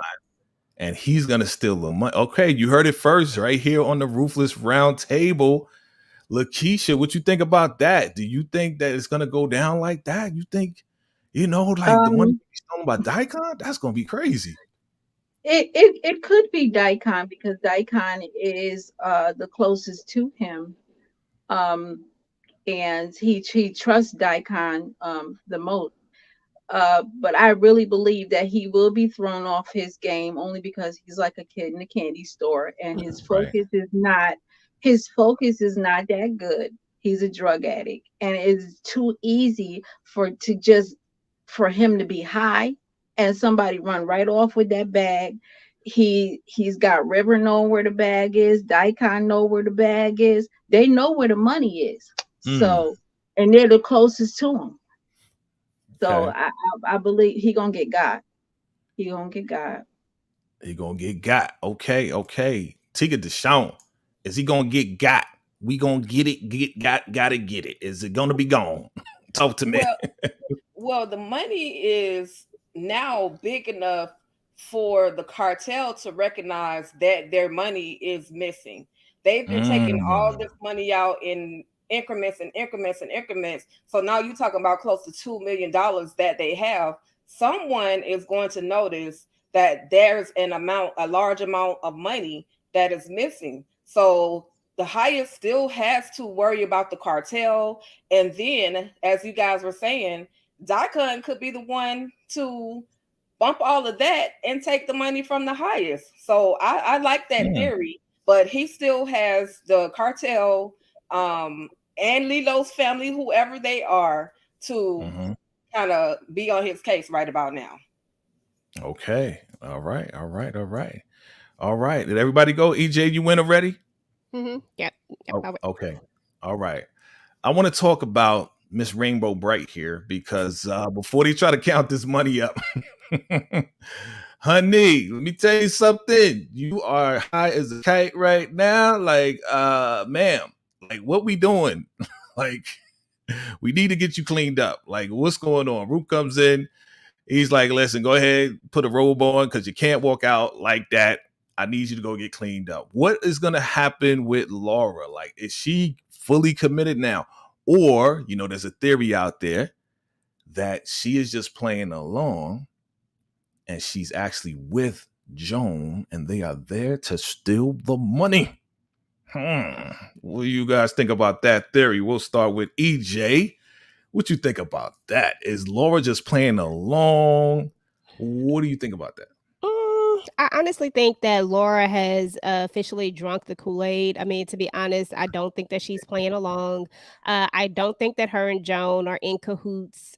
and he's going to steal the money. Okay, you heard it first right here on the Ruthless Roundtable. Lakeisha, what you think about that? Do you think that it's gonna go down like that? You think, like the money Um, stolen by Daikon? That's gonna be crazy. it could be Daikon because Daikon is the closest to him. Um, and he trusts Daikon the most. But I really believe that he will be thrown off his game only because he's like a kid in a candy store, and Right. his focus is not that good. He's a drug addict, and it's too easy for him to be high and somebody run right off with that bag. He's got River know where the bag is, Daikon know where the bag is. They know where the money is. Mm, So, and they're the closest to him. So okay. I believe he gonna get God. He gonna get God. He gonna get got. Okay. Tika Deshaun. Is he gonna get got? We gonna get it, gotta get it. Is it gonna be gone? Talk to me. Well, well, the money is now big enough for the cartel to recognize that their money is missing. They've been taking all Mm, this money out in increments and increments and increments. So now you're talking about close to $2 million that they have. Someone is going to notice that there's a large amount of money that is missing. So the highest still has to worry about the cartel. And then, as you guys were saying, Daikon could be the one to bump all of that and take the money from the highest. So I like that mm, theory, but he still has the cartel and Lilo's family, whoever they are, to mhm. kind of be on his case right about now. Okay. All right. All right. Did everybody go? EJ, you win already? Yep. Oh, I would- okay. All right. I want to talk about Miss Rainbow Bright here because before they try to count this money up, honey, let me tell you something. You are high as a kite right now. Like, ma'am, like what we doing? Like, we need to get you cleaned up. Like, what's going on? Ruth comes in. He's like, listen, go ahead, put a robe on because you can't walk out like that. I need you to go get cleaned up. What is going to happen with Laura? Like, is she fully committed now? Or, there's a theory out there that she is just playing along and she's actually with Joan and they are there to steal the money. What do you guys think about that theory? We'll start with EJ. What you think about that? Is Laura just playing along? What do you think about that? I honestly think that Laura has officially drunk the Kool-Aid. I mean, to be honest, I don't think that she's playing along. I don't think that her and Joan are in cahoots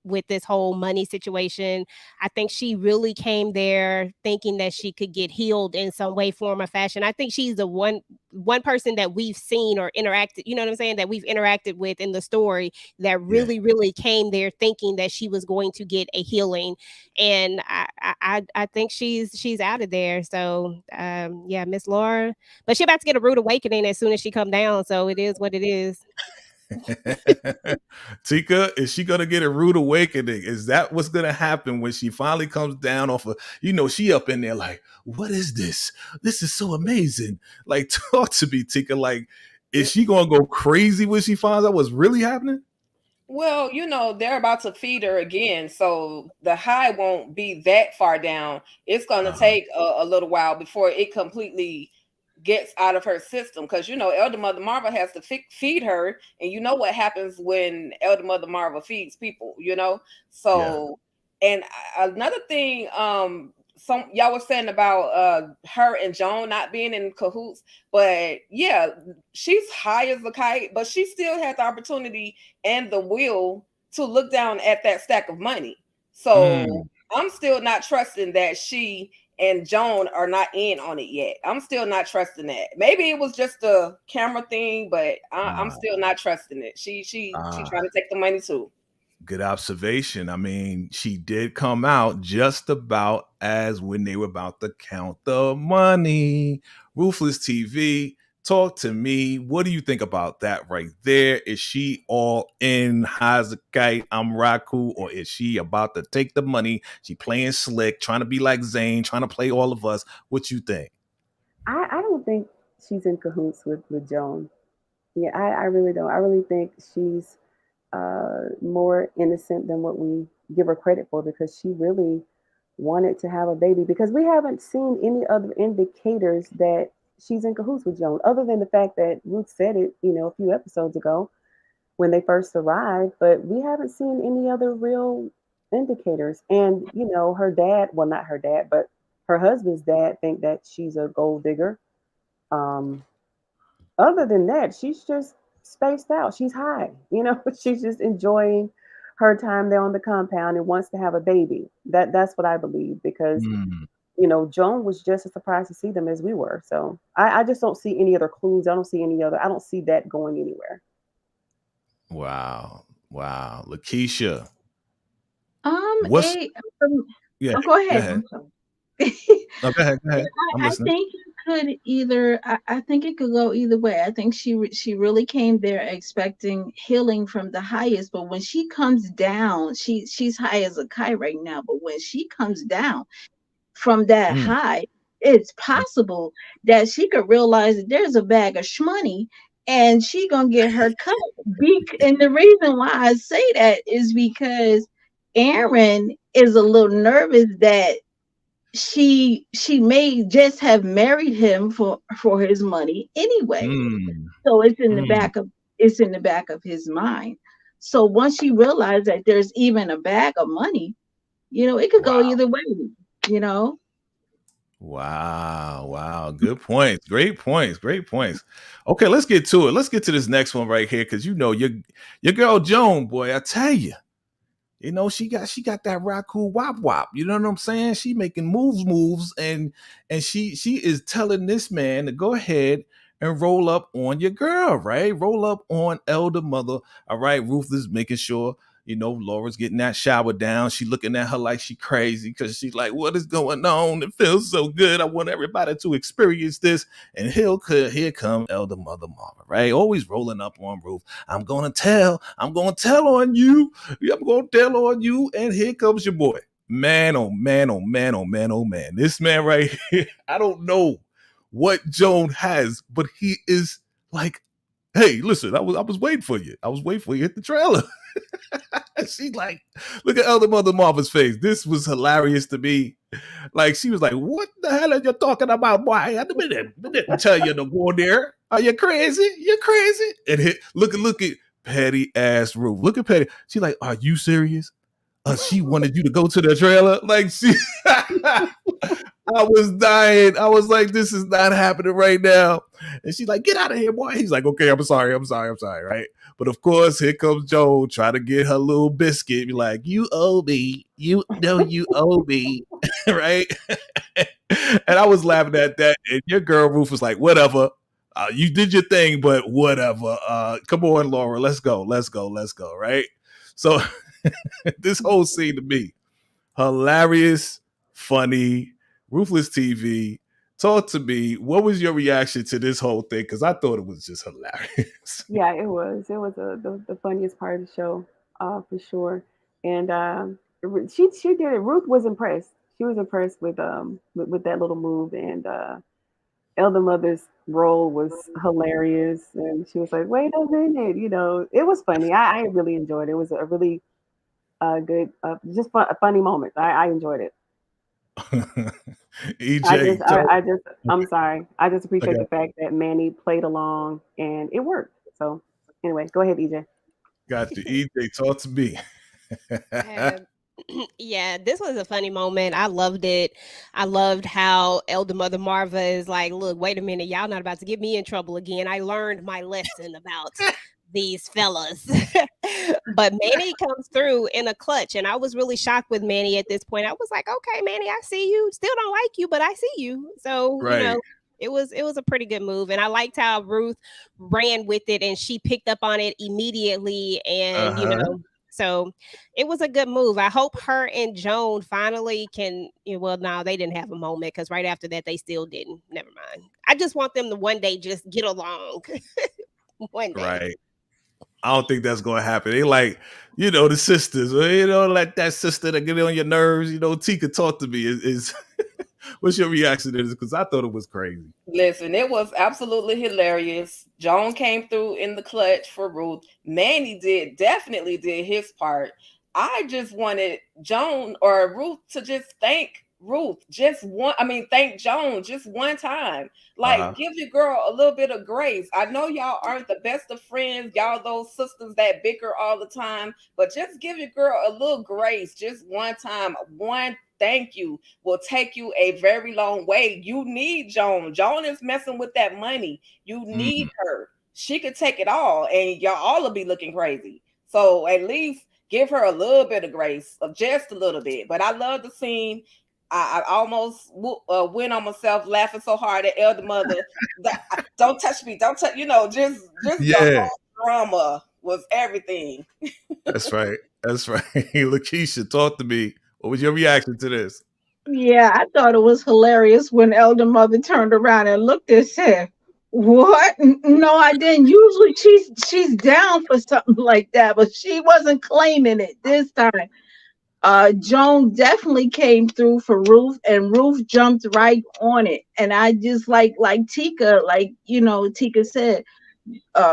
with this whole money situation. I think she really came there thinking that she could get healed in some way, form, or fashion. I think she's the one person that we've seen or interacted, you know what I'm saying, that we've interacted with in the story that Yeah. really came there thinking that she was going to get a healing. And I think she's out of there. So yeah, Miss Laura, but she about to get a rude awakening as soon as she come down. So it is what it is. Tika, is she gonna get a rude awakening? Is that what's gonna happen when she finally comes down off of, she up in there like, what is this? This is so amazing. Like, talk to me, Tika. Like, is she gonna go crazy when she finds out what's really happening? Well, they're about to feed her again, so the high won't be that far down. It's going to Uh-huh. take a little while before it completely gets out of her system because Elder Mother Marva has to feed her, and you know what happens when Elder Mother Marva feeds people. Yeah. So, and another thing, some y'all were saying about her and Joan not being in cahoots, but yeah, she's high as a kite, but she still had the opportunity and the will to look down at that stack of money. So Mm, I'm still not trusting that she and Joan are not in on it yet. I'm still not trusting that. Maybe it was just a camera thing, but I'm uh, still not trusting it. She uh, trying to take the money too. Good observation. I mean, she did come out just about as when they were about to count the money. Ruthless TV, talk to me. What do you think about that right there? Is she all in high as a kite? I'm Raku, or is she about to take the money? She playing slick, trying to be like Zane, trying to play all of us. What you think? I don't think she's in cahoots with Joan. Yeah, I really don't. I really think she's more innocent than what we give her credit for because she really wanted to have a baby because we haven't seen any other indicators that she's in cahoots with Joan, other than the fact that Ruth said it, a few episodes ago when they first arrived, but we haven't seen any other real indicators. And, her dad, well, not her dad, but her husband's dad think that she's a gold digger. Um, Other than that, she's just spaced out. She's high, she's just enjoying her time there on the compound and wants to have a baby. That's what I believe because Mm, Joan was just as surprised to see them as we were. So I just don't see any other clues. I don't see that going anywhere. wow. Wow. Lakeisha, Um, what's a um, yeah, oh, go go ahead. ahead. I'm sorry. No, go ahead, go Yeah, ahead. I'm I listening. think it could either. I think it could go either way. I think she really came there expecting healing from the highest, but when she comes down, she's high as a kite right now. But when she comes down from that Mm, high, it's mm, possible that she could realize that there's a bag of shmoney and she gonna get her cut. And the reason why I say that is because Aaron is a little nervous that she may just have married him for his money anyway. mm, So mm. it's in the back of his mind. So once she realized that there's even a bag of money, it could go Wow. either way, you know. Wow. Wow. Good points. Great points. Great points. Okay, let's get to it. Let's get to this next one right here because your girl Joan, boy, I tell you. She got that Raku wop wop. You know what I'm saying? She making moves, and she is telling this man to go ahead and roll up on your girl, right? Roll up on elder mother. All right, Ruth is making sure Laura's getting that shower down. She looking at her like she crazy because she's like, "What is going on? It feels so good. I want everybody to experience this." And here come elder mother Marva, right? Always rolling up on Ruth. I'm gonna tell. I'm gonna tell on you. I'm gonna tell on you, and here comes your boy. Man, oh man, oh man, oh man, oh man. This man right here, I don't know what Joan has, but he is like, hey, listen, I was waiting for you. I was waiting for you. Hit the trailer. She like, look at Elder Mother Marva's face. This was hilarious to me. Like she was like, "What the hell are you talking about, boy? I didn't tell you to go there. Are you crazy? You're crazy." And look at petty ass Ruth. Look at petty. She like, "Are you serious? She wanted you to go to the trailer." Like she, I was dying. I was like, "This is not happening right now." And she's like, "Get out of here, boy." He's like, "Okay, I'm sorry, right?" But of course, here comes Joe trying to get her little biscuit. Be like, "You owe me. You know you owe me." Right? And I was laughing at that. And your girl Ruth was like, "Whatever. You did your thing, but whatever. Come on, Laura. Let's go. Let's go. Let's go." Right? So this whole scene to me, hilarious, funny, ruthless TV. Talk to me. What was your reaction to this whole thing? Because I thought it was just hilarious. Yeah, it was. It was the funniest part of the show, for sure. And she did it. Ruth was impressed. She was impressed with that little move, and Elder Mother's role was hilarious. And she was like, "Wait a minute," it was funny. I really enjoyed it. It was a really good, just a funny moment. I enjoyed it. EJ, tell I'm sorry. I just appreciate okay, the fact that Manny played along and it worked. So anyway, go ahead, EJ. got you. EJ, talk to me. Um, yeah, this was a funny moment. I loved it. I loved how Elder Mother Marva is like, look, wait a minute, y'all not about to get me in trouble again. I learned my lesson about these fellas. But Manny comes through in a clutch, and I was really shocked with Manny at this point. I was like, okay, Manny, I see you. Still don't like you, but I see you. So, Right. it was a pretty good move. And I liked how Ruth ran with it and she picked up on it immediately. And, Uh-huh. so it was a good move. I hope her and Joan finally can. Well, no, they didn't have a moment because right after that, they still didn't. Never mind. I just want them to one day just get along. One day. Right. I don't think that's gonna happen. They like, the sisters, like that sister that get on your nerves. Tika talk to me is What's your reaction to this? Because I thought it was crazy. Listen, it was absolutely hilarious. Joan came through in the clutch for Ruth. Manny definitely did his part. I just wanted Joan or Ruth to just thank Ruth thank Joan just one time. Like, give your girl a little bit of grace. I know y'all aren't the best of friends, y'all those sisters that bicker all the time, but just give your girl a little grace just one time. One thank you will take you a very long way. You need Joan. Joan is messing with that money. You need her. She could take it all, and y'all all will be looking crazy. So at least give her a little bit of grace, of just a little bit. But I love the scene. I almost went on myself laughing so hard at Elder Mother. Don't touch me. Don't touch. Just the whole drama was everything. That's right. That's right. Lakeisha, talk to me. What was your reaction to this? Yeah, I thought it was hilarious when Elder Mother turned around and looked and said, "What? No, I didn't. Usually she's down for something like that, but she wasn't claiming it this time." Joan definitely came through for Ruth, and Ruth jumped right on it. And I just like Tika, Tika said,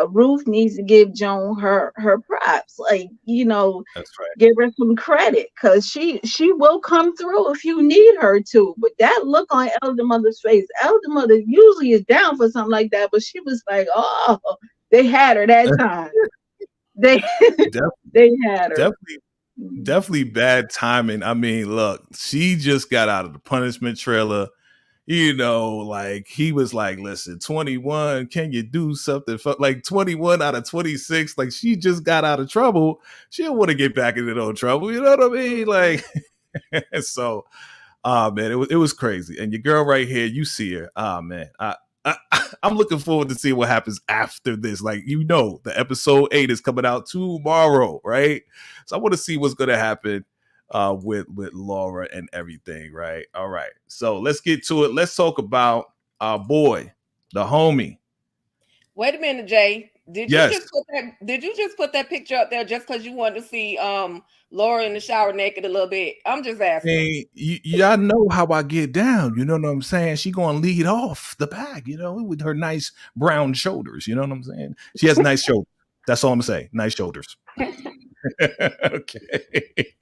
Ruth needs to give Joan her props. That's right. Give her some credit, because she will come through if you need her to. But that look on Elder Mother's face, Elder Mother usually is down for something like that, but she was like, oh, they had her that time. They had her. Definitely bad timing. I mean, look, she just got out of the punishment trailer. Like he was like, listen, 21, can you do something? Like 21 out of 26, like she just got out of trouble. She don't want to get back into no trouble. You know what I mean? Like, so, man, it was crazy. And your girl right here, you see her. Man, I'm looking forward to see what happens after this. Like, the episode 8 is coming out tomorrow, right? So I want to see what's going to happen with Lura and everything, right? All right. So let's get to it. Let's talk about our boy, the homie. Wait a minute, Jay. Did you just put that picture up there just because you wanted to see Lura in the shower naked a little bit? I'm just asking. Hey, y'all know how I get down. You know what I'm saying? She gonna lead off the pack, with her nice brown shoulders. You know what I'm saying? She has nice shoulders. That's all I'm saying. Nice shoulders. Okay.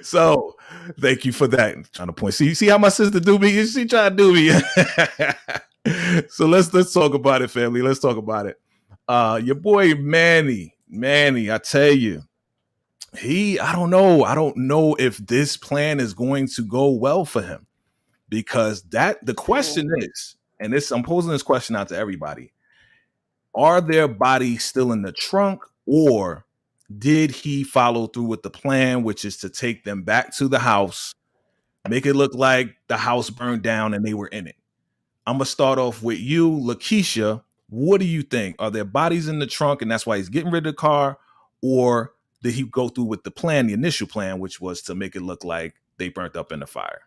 So thank you for that. I'm trying to point. See how my sister do me? She trying to do me. So let's talk about it, family. Let's talk about it. Your boy Manny, I tell you, I don't know if this plan is going to go well for him, because the question is, and I'm posing this question out to everybody: are their bodies still in the trunk, or did he follow through with the plan, which is to take them back to the house, make it look like the house burned down and they were in it? I'm gonna start off with you, Lakeisha. What do you think? Are their bodies in the trunk and that's why he's getting rid of the car, or did he go through with the plan, the initial plan, which was to make it look like they burnt up in the fire?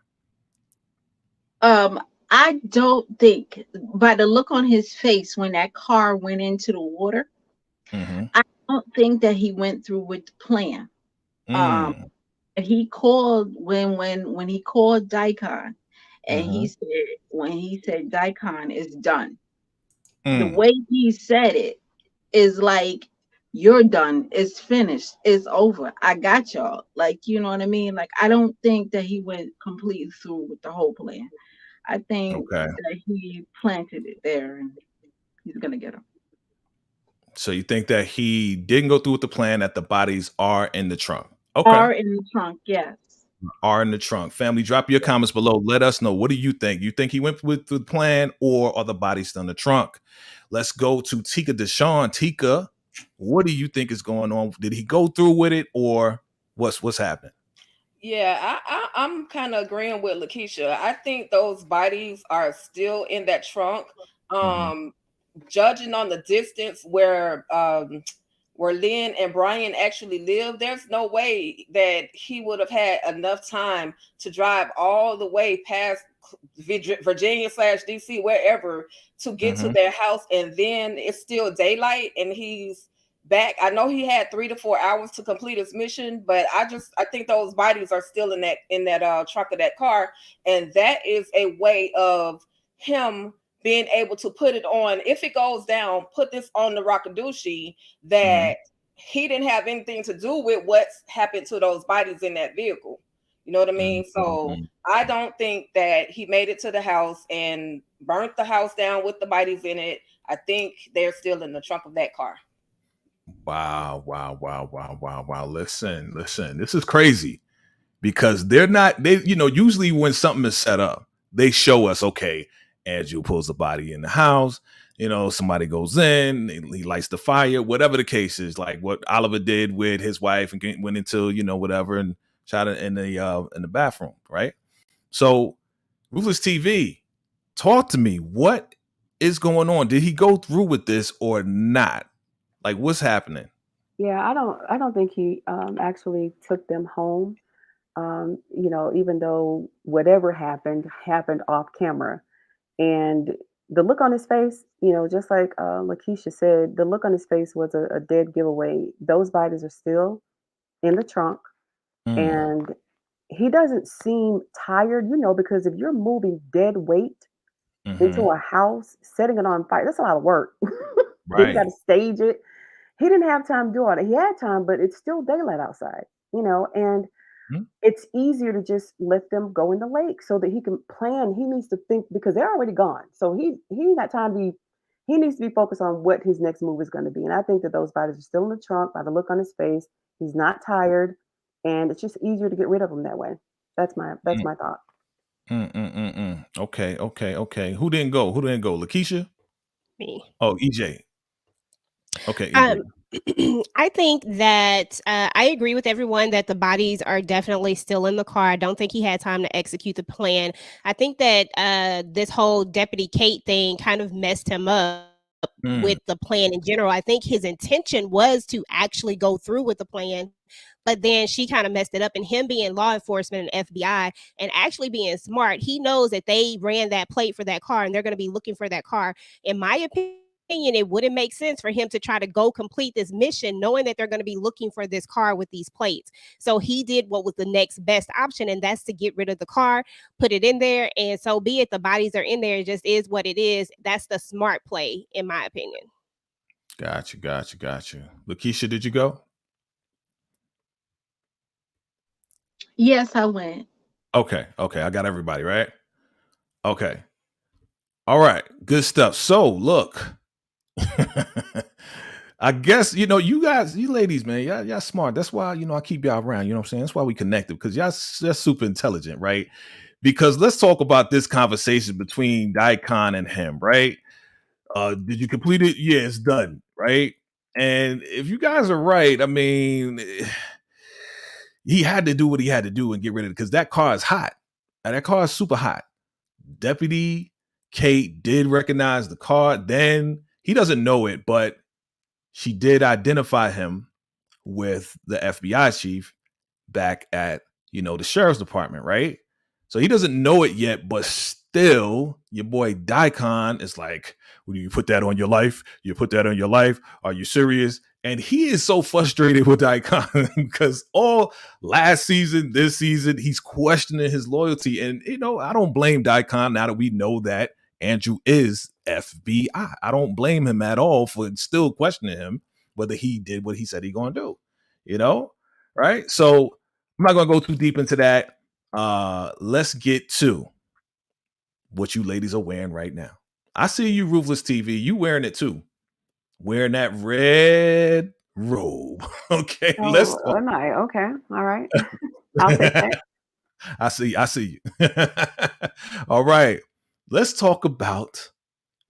I don't think, by the look on his face when that car went into the water, I don't think that he went through with the plan. He called when he called Daikon, and he said Daikon is done. The way he said it is like, you're done. It's finished. It's over. I got y'all. Like, you know what I mean? Like, I don't think that he went completely through with the whole plan. I think that he planted it there and he's going to get him. So you think that he didn't go through with the plan, that the bodies are in the trunk? Okay. Are in the trunk, yes. Are in the trunk. Family, drop your comments below. Let us know. What do you think? You think he went with the plan, or are the bodies still in the trunk? Let's go to Tika Deshawn. Tika, what do you think is going on? Did he go through with it, or what's happening? Yeah, I'm kind of agreeing with Lakeisha. I think those bodies are still in that trunk. Judging on the distance where Lynn and Brian actually live, there's no way that he would have had enough time to drive all the way past Virginia/DC, wherever, to get to their house, and then it's still daylight and he's back. I know he had 3 to 4 hours to complete his mission, but I think those bodies are still in that trunk of that car, and that is a way of him being able to put it on. If it goes down, put this on the Rockadushi that he didn't have anything to do with what's happened to those bodies in that vehicle. You know what I mean? So I don't think that he made it to the house and burnt the house down with the bodies in it. I think they're still in the trunk of that car. Wow. Listen. This is crazy because usually when something is set up, they show us, okay, Andrew pulls the body in the house, somebody goes in, he lights the fire, whatever the case is, like what Oliver did with his wife and went into, whatever, and shot it in the bathroom, right? So Ruthless TV, talk to me. What is going on? Did he go through with this or not? Like, what's happening? Yeah, I don't think he actually took them home. Even though whatever happened off camera, and the look on his face, just like Lakeisha said, the look on his face was a dead giveaway. Those bodies are still in the trunk, and he doesn't seem tired, because if you're moving dead weight into a house, setting it on fire, that's a lot of work. Then you got to stage it. He didn't have time to do all that. He had time, but it's still daylight outside, and it's easier to just let them go in the lake so that he can plan. He needs to think because they're already gone. So he ain't got time to be, he needs to be focused on what his next move is going to be. And I think that those bodies are still in the trunk by the look on his face. He's not tired, and it's just easier to get rid of them that way. That's my thought. Okay. Who didn't go? Lakeisha? Me. Oh, EJ. Okay. EJ. I think that I agree with everyone that the bodies are definitely still in the car. I don't think he had time to execute the plan. I think that this whole Deputy Kate thing kind of messed him up with the plan in general. I think his intention was to actually go through with the plan, but then she kind of messed it up. And him being law enforcement and FBI and actually being smart, he knows that they ran that plate for that car and they're going to be looking for that car. In my opinion, it wouldn't make sense for him to try to go complete this mission knowing that they're going to be looking for this car with these plates. So he did what was the next best option, and that's to get rid of the car, put it in there, and so be it. The bodies are in there. It just is what it is. That's the smart play, in my opinion. Gotcha. Lakeisha, did you go? Yes, I went. Okay. I got everybody, right? Okay. All right. Good stuff. So look, I guess, you ladies, man, y'all smart. That's why, I keep y'all around. You know what I'm saying? That's why we connected, because y'all super intelligent, right? Because let's talk about this conversation between Daikon and him, right? Did you complete it? Yeah, it's done, right? And if you guys are right, I mean, he had to do what he had to do and get rid of it because that car is hot. And that car is super hot. Deputy Kate did recognize the car. Then he doesn't know it, but she did identify him with the FBI chief back at, the sheriff's department, right? So he doesn't know it yet, but still, your boy Daikon is like, well, you put that on your life? You put that on your life? Are you serious? And he is so frustrated with Daikon because all last season, this season, he's questioning his loyalty. And, I don't blame Daikon now that we know that Andrew is FBI. I don't blame him at all for still questioning him whether he did what he said he gonna do, right? So I'm not gonna go too deep into that. Let's get to what you ladies are wearing right now. I see you, Ruthless TV. You wearing it too. Wearing that red robe. Okay, let's talk. Oh, my. Okay, all right. I'll take that. I see you. All right, let's talk about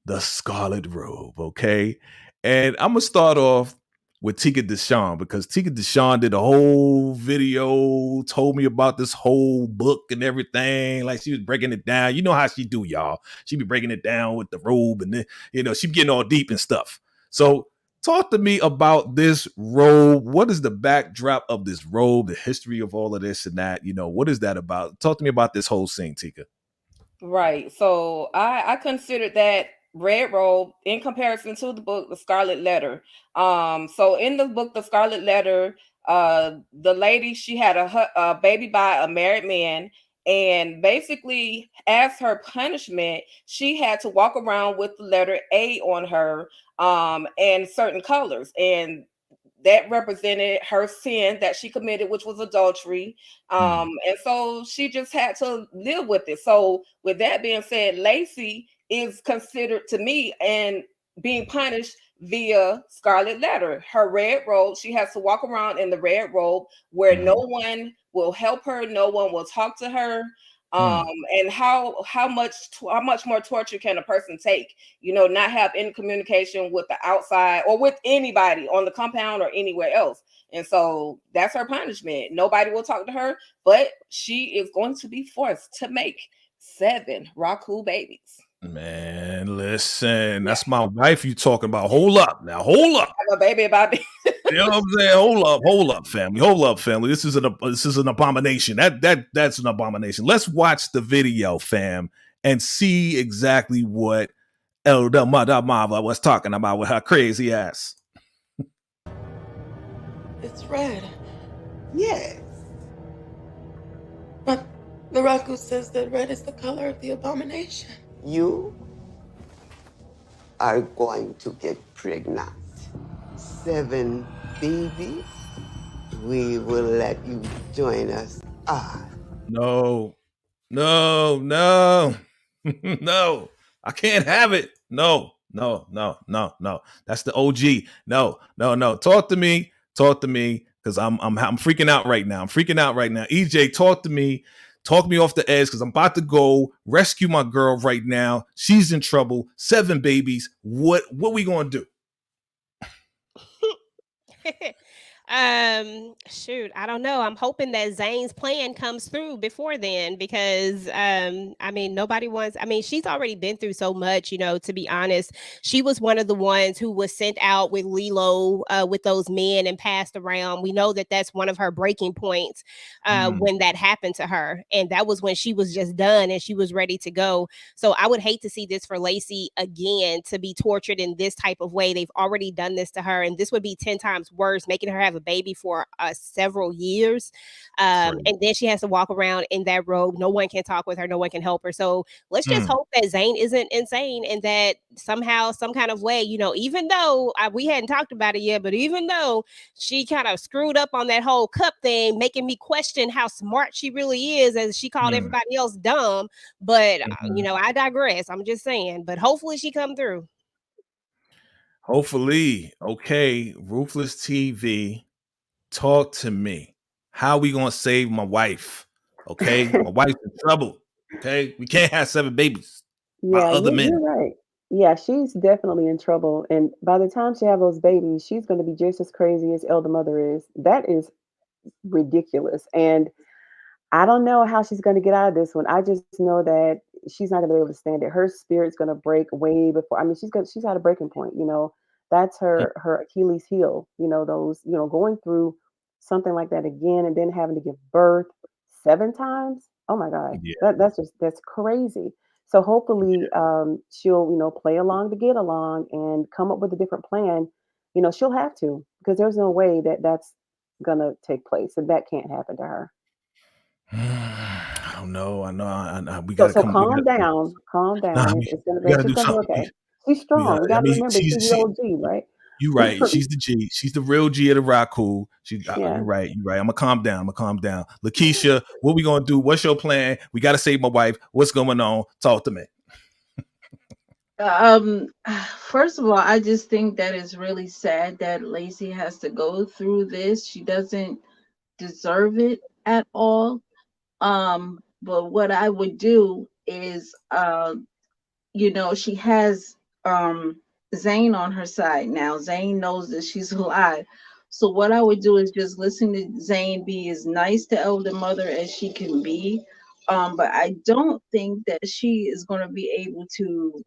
the scarlet robe, okay? And I'm gonna start off with Tika Deshawn because Tika Deshawn did a whole video, told me about this whole book and everything. Like she was breaking it down. You know how she do, y'all. She be breaking it down with the robe and then, she be getting all deep and stuff. So talk to me about this robe. What is the backdrop of this robe, the history of all of this and that? What is that about? Talk to me about this whole scene, Tika. Right. So I considered that red robe in comparison to the book, The Scarlet Letter. So in the book, The Scarlet Letter, the lady, she had a baby by a married man, and basically as her punishment, she had to walk around with the letter A on her, and certain colors, and that represented her sin that she committed, which was adultery. And so she just had to live with it. So with that being said, Lacey is considered to me and being punished via Scarlet Letter. Her red robe, she has to walk around in the red robe where no one will help her, no one will talk to her. And how much more torture can a person take? You know, not have any communication with the outside or with anybody on the compound or anywhere else. And so that's her punishment. Nobody will talk to her, but she is going to be forced to make 7 Raku babies. Man, listen, that's my wife you talking about. Hold up now, hold up. I have a baby about this. You know what I'm saying? Hold up, family. Hold up, family. This is an abomination. That's an abomination. Let's watch the video, fam, and see exactly what Elder Mother Marva was talking about with her crazy ass. It's red. Yes. But the Raku says that red is the color of the abomination. You are going to get pregnant. 7 babies. We will let you join us all. No. No. I can't have it. No. That's the OG. No. Talk to me, because I'm freaking out right now. EJ, talk to me. Talk me off the edge, because I'm about to go rescue my girl right now. She's in trouble. 7 babies. What we gonna do? Shoot, I don't know. I'm hoping that Zane's plan comes through before then, because I mean, nobody wants, I mean, she's already been through so much, you know, to be honest. She was one of the ones who was sent out with Lilo with those men and passed around. We know that that's one of her breaking points when that happened to her, and that was when she was just done and she was ready to go. So I would hate to see this for Lacey again, to be tortured in this type of way. They've already done this to her, and this would be 10 times worse, making her have a baby for several years, and then she has to walk around in that robe. No one can talk with her, no one can help her. So let's just hope that Zane isn't insane, and that somehow, some kind of way, you know, even though we hadn't talked about it yet, but even though she kind of screwed up on that whole cup thing, making me question how smart she really is, as she called everybody else dumb. But you know, I digress. I'm just saying, but hopefully she come through. Hopefully. Okay, Ruthless TV, talk to me. How we gonna save my wife? Okay, my wife's in trouble. Okay, we can't have 7 babies by other men. You're right. Yeah, she's definitely in trouble, and by the time she have those babies, she's going to be just as crazy as Elder Mother is. That is ridiculous, and I don't know how she's going to get out of this one. I just know that she's not going to be able to stand it. Her spirit's going to break way before. I mean, she's at a breaking point. You know, that's her Achilles heel. You know, those, you know, going through something like that again and then having to give birth 7 times. Oh my God, that's crazy. So hopefully, she'll, you know, play along to get along and come up with a different plan. You know, she'll have to, because there's no way that that's gonna take place, and that can't happen to her. I don't know. I know. We So, gotta calm down. Calm down. Nah, It's we gonna gotta do be something. okay. She's strong. We gotta remember she's the OG, right? You right. She's the G. She's the real G of the Raku. Yeah. You're right. I'm gonna calm down. Lakeisha, what we gonna do? What's your plan? We gotta save my wife. What's going on? Talk to me. First of all, I just think that it's really sad that Lacey has to go through this. She doesn't deserve it at all. But what I would do is, you know, she has Zane on her side now. Zane knows that she's alive. So what I would do is just listen to Zane, be as nice to Elder Mother as she can be. But I don't think that she is going to be able to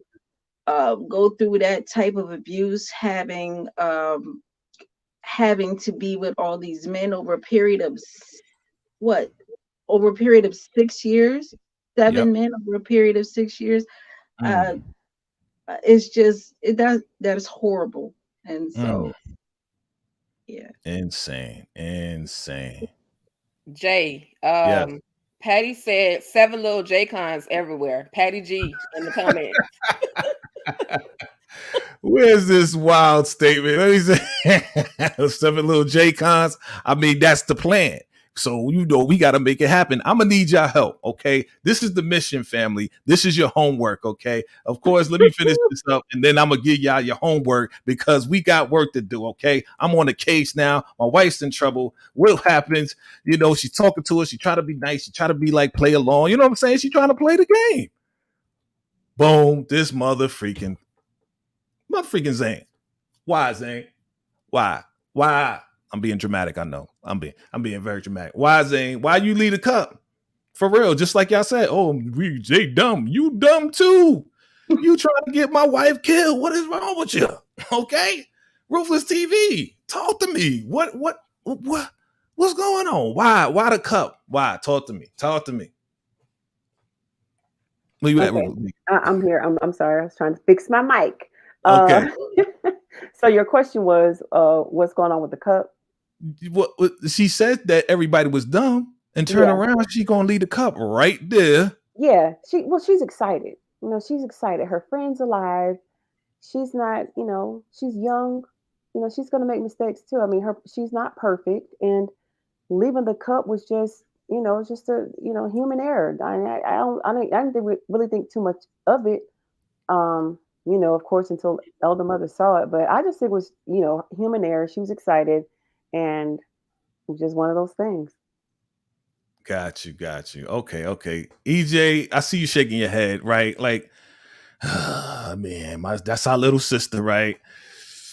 go through that type of abuse, having to be with all these men over a period of 6 years, 7 men over a period of 6 years. it's just that is horrible. And so yeah. Insane. Jay, Yes. Patty said 7 little J-cons everywhere. Patty G in the comments. Where's this wild statement? Let me say 7 little J-cons. I mean, that's the plan. So, we got to make it happen. I'm going to need y'all help, okay? This is the mission, family. This is your homework, okay? Of course, let me finish this up, and then I'm going to give y'all your homework because we got work to do, okay? I'm on the case now. My wife's in trouble. What happens? She's talking to us. She try to be nice. She try to be like, play along. You know what I'm saying? She trying to play the game. Boom. This mother freaking Zane. Why, Zane? Why? I'm being dramatic. I know. I'm being very dramatic. Why, Zane? Why you leave the cup? For real, just like y'all said. Oh, they dumb. You dumb too. You trying to get my wife killed. What is wrong with you? Okay? Ruthless TV. Talk to me. What's going on? Why the cup? Why? Talk to me. Where you at, Okay. Ruth? I'm here. I'm sorry. I was trying to fix my mic. Okay. So your question was, what's going on with the cup? What she said that everybody was dumb and turn around, she gonna leave the cup right there. Yeah, she's excited. She's excited. Her friend's alive. She's not, she's young. She's gonna make mistakes too. I mean, she's not perfect, and leaving the cup was just, just a, human error. I didn't really think too much of it. Of course, until elder mother saw it, but I just think it was, human error. She was excited, and it was just one of those things. Got you. Okay. EJ, I see you shaking your head, right? Like, man, that's our little sister, right?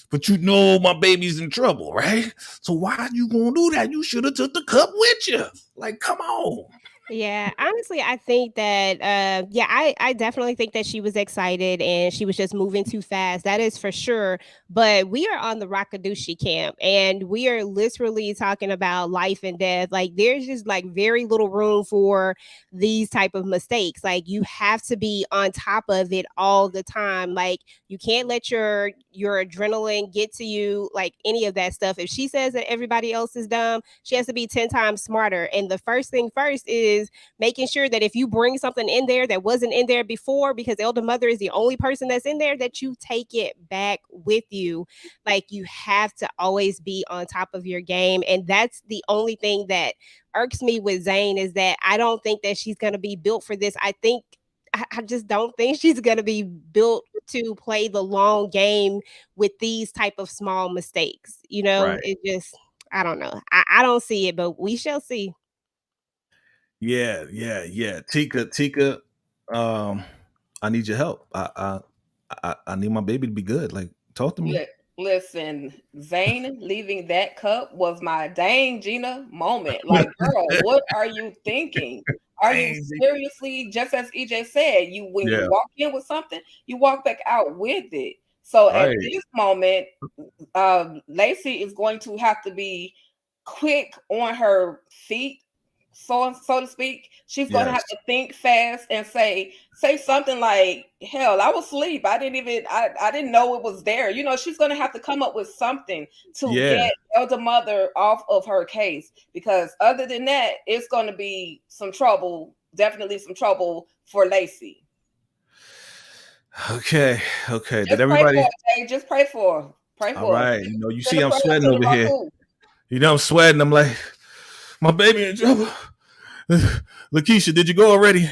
But my baby's in trouble, right? So why you gonna do that? You should have took the cup with you. Like, come on. Yeah, honestly, I think that, I definitely think that she was excited and she was just moving too fast. That is for sure. But we are on the Rakadushi camp and we are literally talking about life and death. Like, there's just like very little room for these type of mistakes. Like, you have to be on top of it all the time. Like, you can't let your adrenaline get to you, like any of that stuff. If she says that everybody else is dumb, she has to be 10 times smarter. And the first thing first is making sure that if you bring something in there that wasn't in there before, because elder mother is the only person that's in there, that you take it back with you. Like, you have to always be on top of your game. And that's the only thing that irks me with Zane, is that I don't think that she's going to be built for this. I just don't think she's going to be built to play the long game with these type of small mistakes. Right. It just, I don't know. I don't see it, but we shall see. Yeah. Tika, I need your help. I need my baby to be good. Like, talk to me. Listen, Zane leaving that cup was my dang Gina moment. Like, girl, what are you thinking? Are you seriously, just as EJ said, when you walk in with something, you walk back out with it. So at this moment, Lacey is going to have to be quick on her feet, so to speak. She's going to have to think fast and say something like, hell, I was asleep. I didn't know it was there. She's going to have to come up with something to get elder mother off of her case, because other than that, it's going to be some trouble, definitely some trouble for Lacey. Okay. Just Did everybody? Just pray for her. Pray for All right. her. You see, I'm sweating over here. I'm sweating. I'm like, my baby in trouble. Lakeisha, did you go already?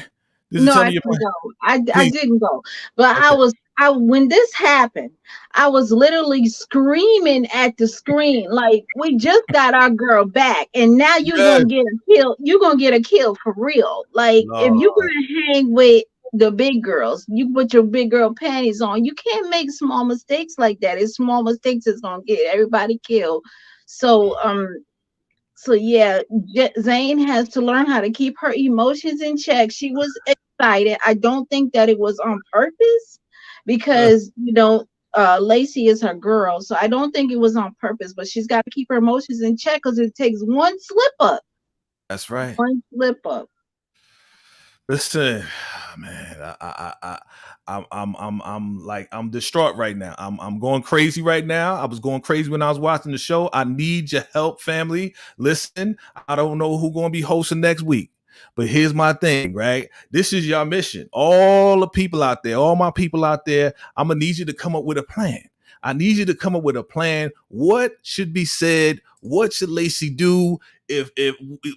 No, I didn't go. I didn't go. But okay. When this happened, I was literally screaming at the screen, like, we just got our girl back, and now you're gonna get a kill. You're gonna get a kill for real. Like, if you're gonna hang with the big girls, you put your big girl panties on. You can't make small mistakes like that. It's small mistakes that's gonna get everybody killed. So yeah, Zane has to learn how to keep her emotions in check. She was excited. I don't think that it was on purpose, because Lacey is her girl, so I don't think it was on purpose. But she's got to keep her emotions in check, because it takes one slip up. That's right. One slip up. Listen, man, I'm distraught right now. I'm going crazy right now. I was going crazy when I was watching the show. I need your help, family. Listen, I don't know who's going to be hosting next week, but here's my thing, right? This is your mission. All the people out there, all my people out there, I'm gonna need you to come up with a plan. I need you to come up with a plan. What should be said? What should Lacey do? If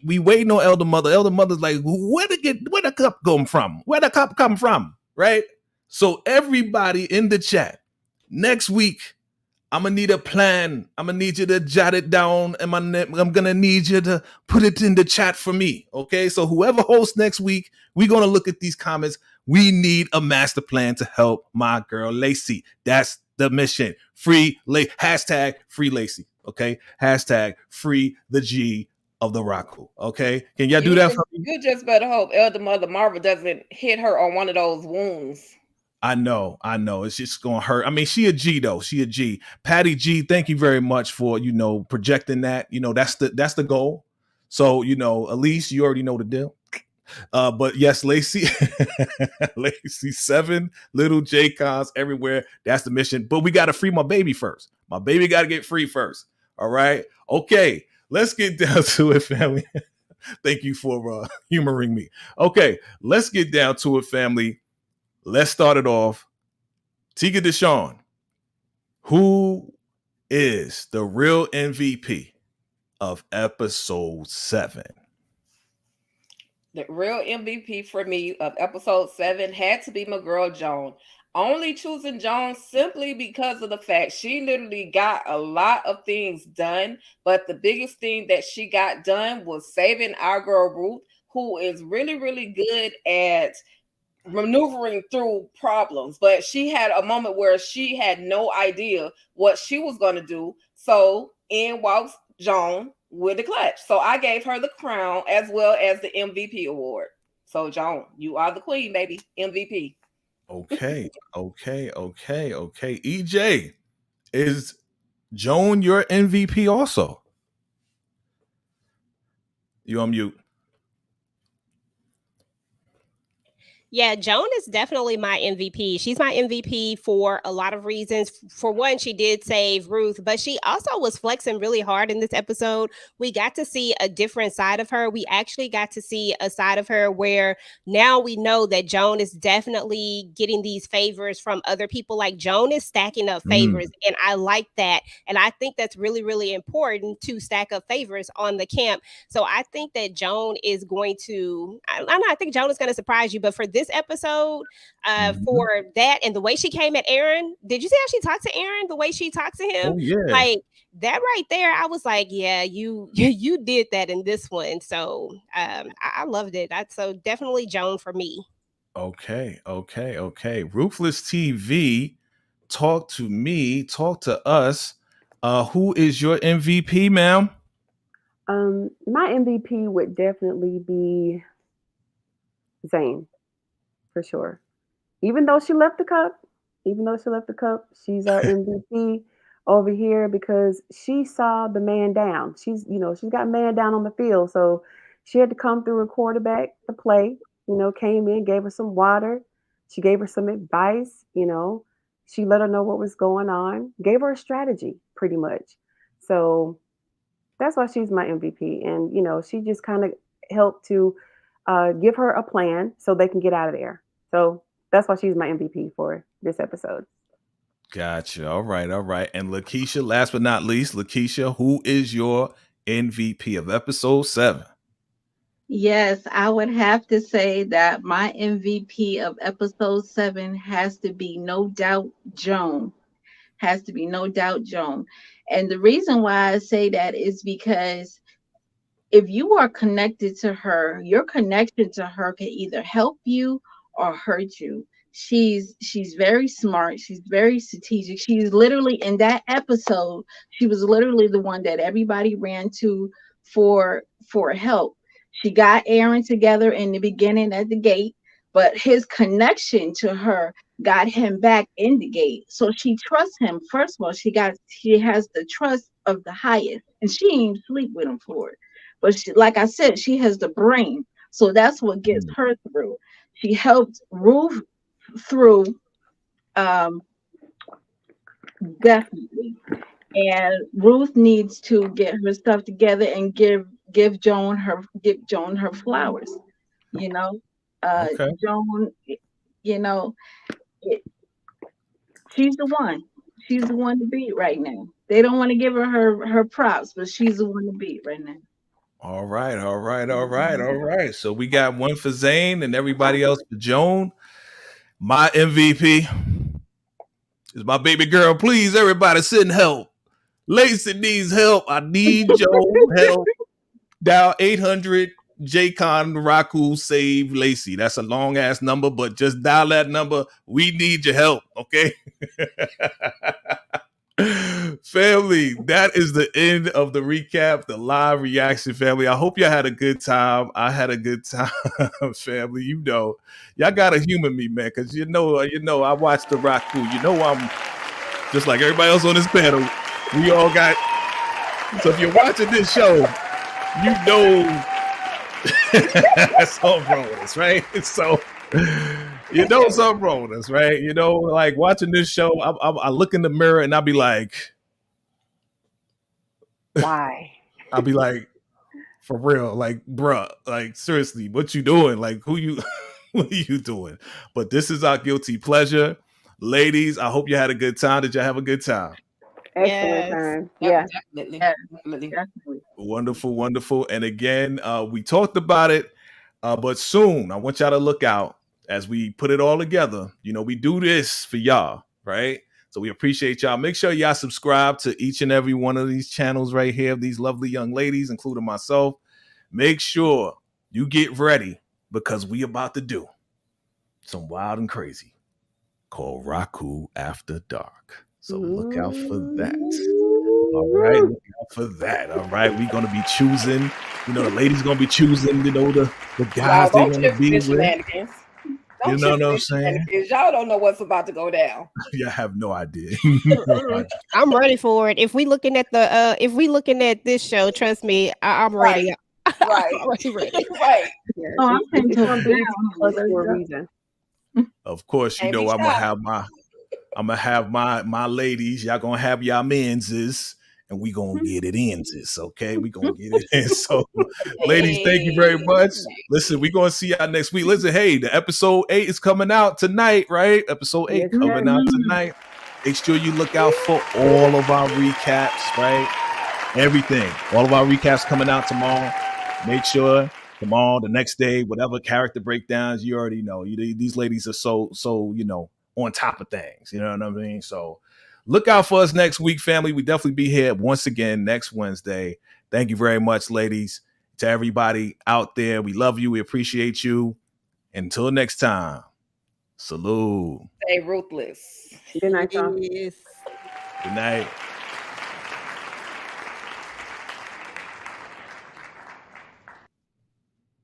we waiting on elder mother's like, where the cup come from? Where the cup come from? Right? So everybody in the chat, next week, I'm gonna need a plan. I'm gonna need you to jot it down, and I'm gonna need you to put it in the chat for me. Okay, so whoever hosts next week, we're gonna look at these comments. We need a master plan to help my girl Lacey. That's the mission. Hashtag free Lacey. Okay, hashtag free the G of the Raku. Okay, can y'all do that for me? You just better hope Elder Mother Marva doesn't hit her on one of those wounds. I know. It's just gonna hurt. I mean, she a G though. She a G. Patty G, thank you very much for projecting that. That's the goal. So Elise, you already know the deal. But yes, Lacey, Lacey 7 little J cons everywhere. That's the mission. But we gotta free my baby first. My baby gotta get free first. All right. Okay. Let's get down to it, family. Thank you for humoring me. Okay, let's get down to it, family. Let's start it off. Tika Deshawn, who is the real MVP of episode 7? The real MVP for me of episode 7 had to be my girl Joan. Only choosing Joan simply because of the fact she literally got a lot of things done, but the biggest thing that she got done was saving our girl Ruth, who is really, really good at maneuvering through problems. But she had a moment where she had no idea what she was going to do. So in walks Joan with the clutch. So I gave her the crown as well as the MVP award. So Joan, you are the queen, baby. MVP. Okay. EJ, is Joan your MVP also? You on mute. Yeah, Joan is definitely my MVP. She's my MVP for a lot of reasons. For one, she did save Ruth, but she also was flexing really hard in this episode. We got to see a different side of her. We actually got to see a side of her where now we know that Joan is definitely getting these favors from other people. Like Joan is stacking up favors, and I like that. And I think that's really, really important to stack up favors on the camp. So I think that Joan is going to, I think Joan is going to surprise you, but for this episode, for that and the way she came at Aaron, did you see how she talked to Aaron? The way she talked to him, like that right there, I was like, yeah, you did that in this one. So I loved it. So definitely Joan for me. Okay. Ruthless TV, talk to me, talk to us. Who is your MVP, ma'am? My MVP would definitely be Zane, for sure. Even though she left the cup, she's our MVP over here because she saw the man down. She's got man down on the field, so she had to come through and quarterback the play. Came in, gave her some water. She gave her some advice. She let her know what was going on. Gave her a strategy, pretty much. So that's why she's my MVP. And she just kind of helped to give her a plan so they can get out of there. So that's why she's my MVP for this episode. Gotcha. All right. And Lakeisha, last but not least, Lakeisha, who is your MVP of episode 7? Yes, I would have to say that my MVP of episode 7 has to be no doubt Joan. And the reason why I say that is because if you are connected to her, your connection to her can either help you or hurt you. She's very smart. She's very strategic. She's literally in that episode. She was literally the one that everybody ran to for help. She got Aaron together in the beginning at the gate, but his connection to her got him back in the gate. So she trusts him. First of all, she has the trust of the highest, and she ain't sleep with him for it. But she, like I said, she has the brain. So that's what gets her through. she helped Ruth through, definitely. And Ruth needs to get her stuff together and give Joan her flowers. You know, Okay. Joan, you know, it, she's the one. She's the one to beat right now. They don't want to give her props, but she's the one to beat right now. All right, all right, all right, all right. So we got one for Zane and everybody else for Joan. My MVP is my baby girl. Please, everybody, send help. Lacey needs help. I need Joan help. Dial 800 JCon Raku save Lacey. That's a long ass number, but just dial that number. We need your help, okay? Family, that is the end of the recap, the live reaction, family. I hope y'all had a good time. I had a good time, family. You know, y'all gotta humor me, man, because you know, I watched the Raku. You know, I'm just like everybody else on this panel. We all got. So if you're watching this show, you know something wrong with us, right? So you know something wrong with us, right? You know, like watching this show, I look in the mirror and I'll be like, Why? I'll be like, for real, like, bruh, like seriously, what you doing? Like, what are you doing? But this is our guilty pleasure. Ladies, I hope you had a good time. Did you have a good time? Excellent time. Yeah. Definitely. Wonderful, wonderful. And again, we talked about it, but soon I want y'all to look out as we put it all together. You know, we do this for y'all, right? So we appreciate y'all. Make sure y'all subscribe to each and every one of these channels right here, these lovely young ladies, including myself. Make sure you get ready because we about to do some wild and crazy called Raku After Dark. So look out for that. All right, look out for that. All right, we're gonna be choosing. You know, the ladies gonna be choosing. You know, the guys they want to be with. Don't You know what I'm shift saying? Y'all don't know what's about to go down. Yeah, I have no idea. I'm ready for it. If we looking at this show, trust me, I'm ready. Right. I'm already ready. Right. Yeah. Oh, It's on BET Plus for a reason. Of course, you Can't know be I'm gonna shy. have my ladies. Y'all gonna have y'all menses, and we gonna get it inses. Okay, we gonna get it in. So, ladies, thank you very much. Listen, we gonna see y'all next week. Listen, hey, the episode 8 is coming out tonight, right? Episode 8 Yes, coming sir. out tonight. Make sure you look out for all of our recaps, right? Everything, all of our recaps coming out tomorrow. Make sure tomorrow, the next day, whatever character breakdowns, you already know. These ladies are so you know, on top of things. You know what I mean? So look out for us next week, family. We definitely be here once again next Wednesday. Thank you very much, ladies. To everybody out there, we love you. We appreciate you. Until next time, salute. Stay ruthless. Good night, y'all. Yes. Good night.